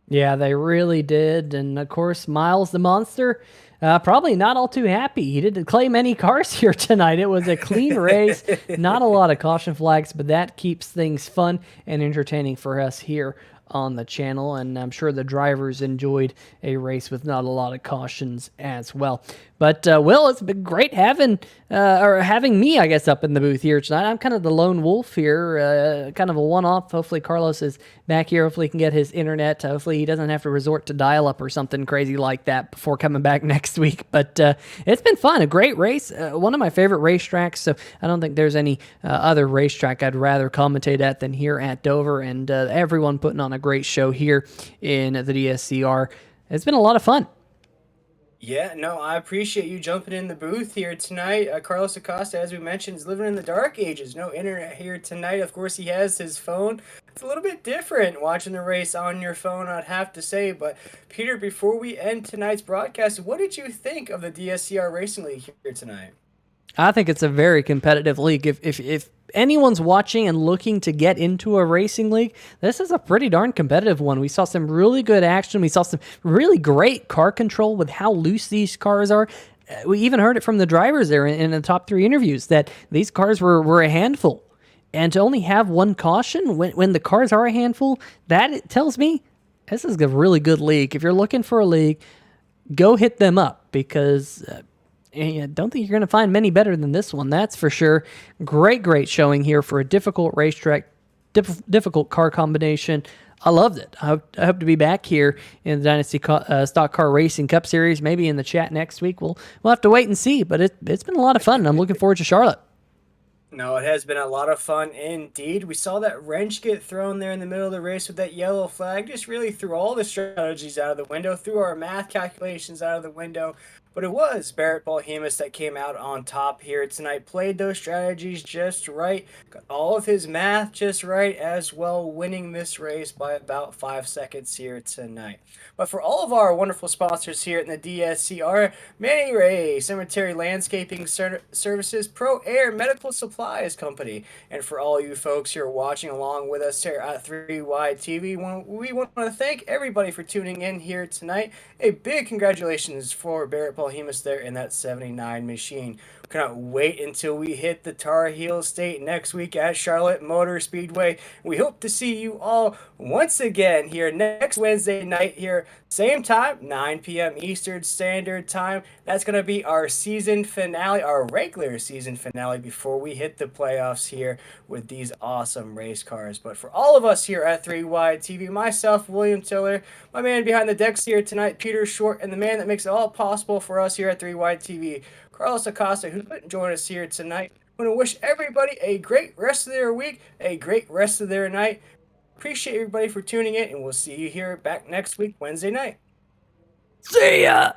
Yeah, they really did. And of course, Miles the Monster, probably not all too happy. He didn't claim any cars here tonight. It was a clean race, not a lot of caution flags, but that keeps things fun and entertaining for us here on the channel. And I'm sure the drivers enjoyed a race with not a lot of cautions as well. But Will, it's been great having me, I guess, up in the booth here tonight. I'm kind of the lone wolf here, kind of a one-off. Hopefully, Carlos is back here. Hopefully, he can get his internet. Hopefully, he doesn't have to resort to dial-up or something crazy like that before coming back next week. But it's been fun, a great race, one of my favorite racetracks. So I don't think there's any other racetrack I'd rather commentate at than here at Dover. And everyone putting on a great show here in the DSCR. It's been a lot of fun. Yeah, no, I appreciate you jumping in the booth here tonight. Carlos Acosta, as we mentioned, is living in the dark ages. No internet here tonight. Of course, he has his phone. It's a little bit different watching the race on your phone, I'd have to say. But, Peter, before we end tonight's broadcast, what did you think of the DSCR Racing League here tonight? I think it's a very competitive league. If anyone's watching and looking to get into a racing league, this is a pretty darn competitive one. We saw some really good action. We saw some really great car control with how loose these cars are. We even heard it from the drivers there in the top 3 interviews that these cars were a handful. And to only have one caution when the cars are a handful, that tells me this is a really good league. If you're looking for a league, go hit them up because I don't think you're going to find many better than this one, that's for sure. Great showing here for a difficult racetrack, difficult car combination. I loved it. I hope to be back here in the Dynasty Stock Car Racing Cup Series, maybe in the chat next week. We'll have to wait and see, but it's been a lot of fun, and I'm looking forward to Charlotte. No, it has been a lot of fun indeed. We saw that wrench get thrown there in the middle of the race with that yellow flag. Just really threw all the strategies out of the window, threw our math calculations out of the window. But it was Barrett Balhemus that came out on top here tonight. Played those strategies just right. Got all of his math just right as well, winning this race by about 5 seconds here tonight. But for all of our wonderful sponsors here in the DSCR, Manny Ray, Cemetery Landscaping Services, Pro Air Medical Supplies Company, and for all you folks here watching along with us here at 3Y TV, we want to thank everybody for tuning in here tonight. A big congratulations for Barrett Balhemus there in that 79 machine. We cannot wait until we hit the Tar Heel State next week at Charlotte Motor Speedway. We hope to see you all once again here next Wednesday night here, same time, 9 p.m. Eastern Standard Time. That's going to be our season finale, our regular season finale before we hit the playoffs here with these awesome race cars. But for all of us here at 3Y TV, myself, William Tiller, my man behind the decks here tonight, Peter Short, and the man that makes it all possible for us here at 3Y TV, Carlos Acosta, who couldn't join us here tonight. I want to wish everybody a great rest of their week, a great rest of their night. Appreciate everybody for tuning in, and we'll see you here back next week, Wednesday night. See ya!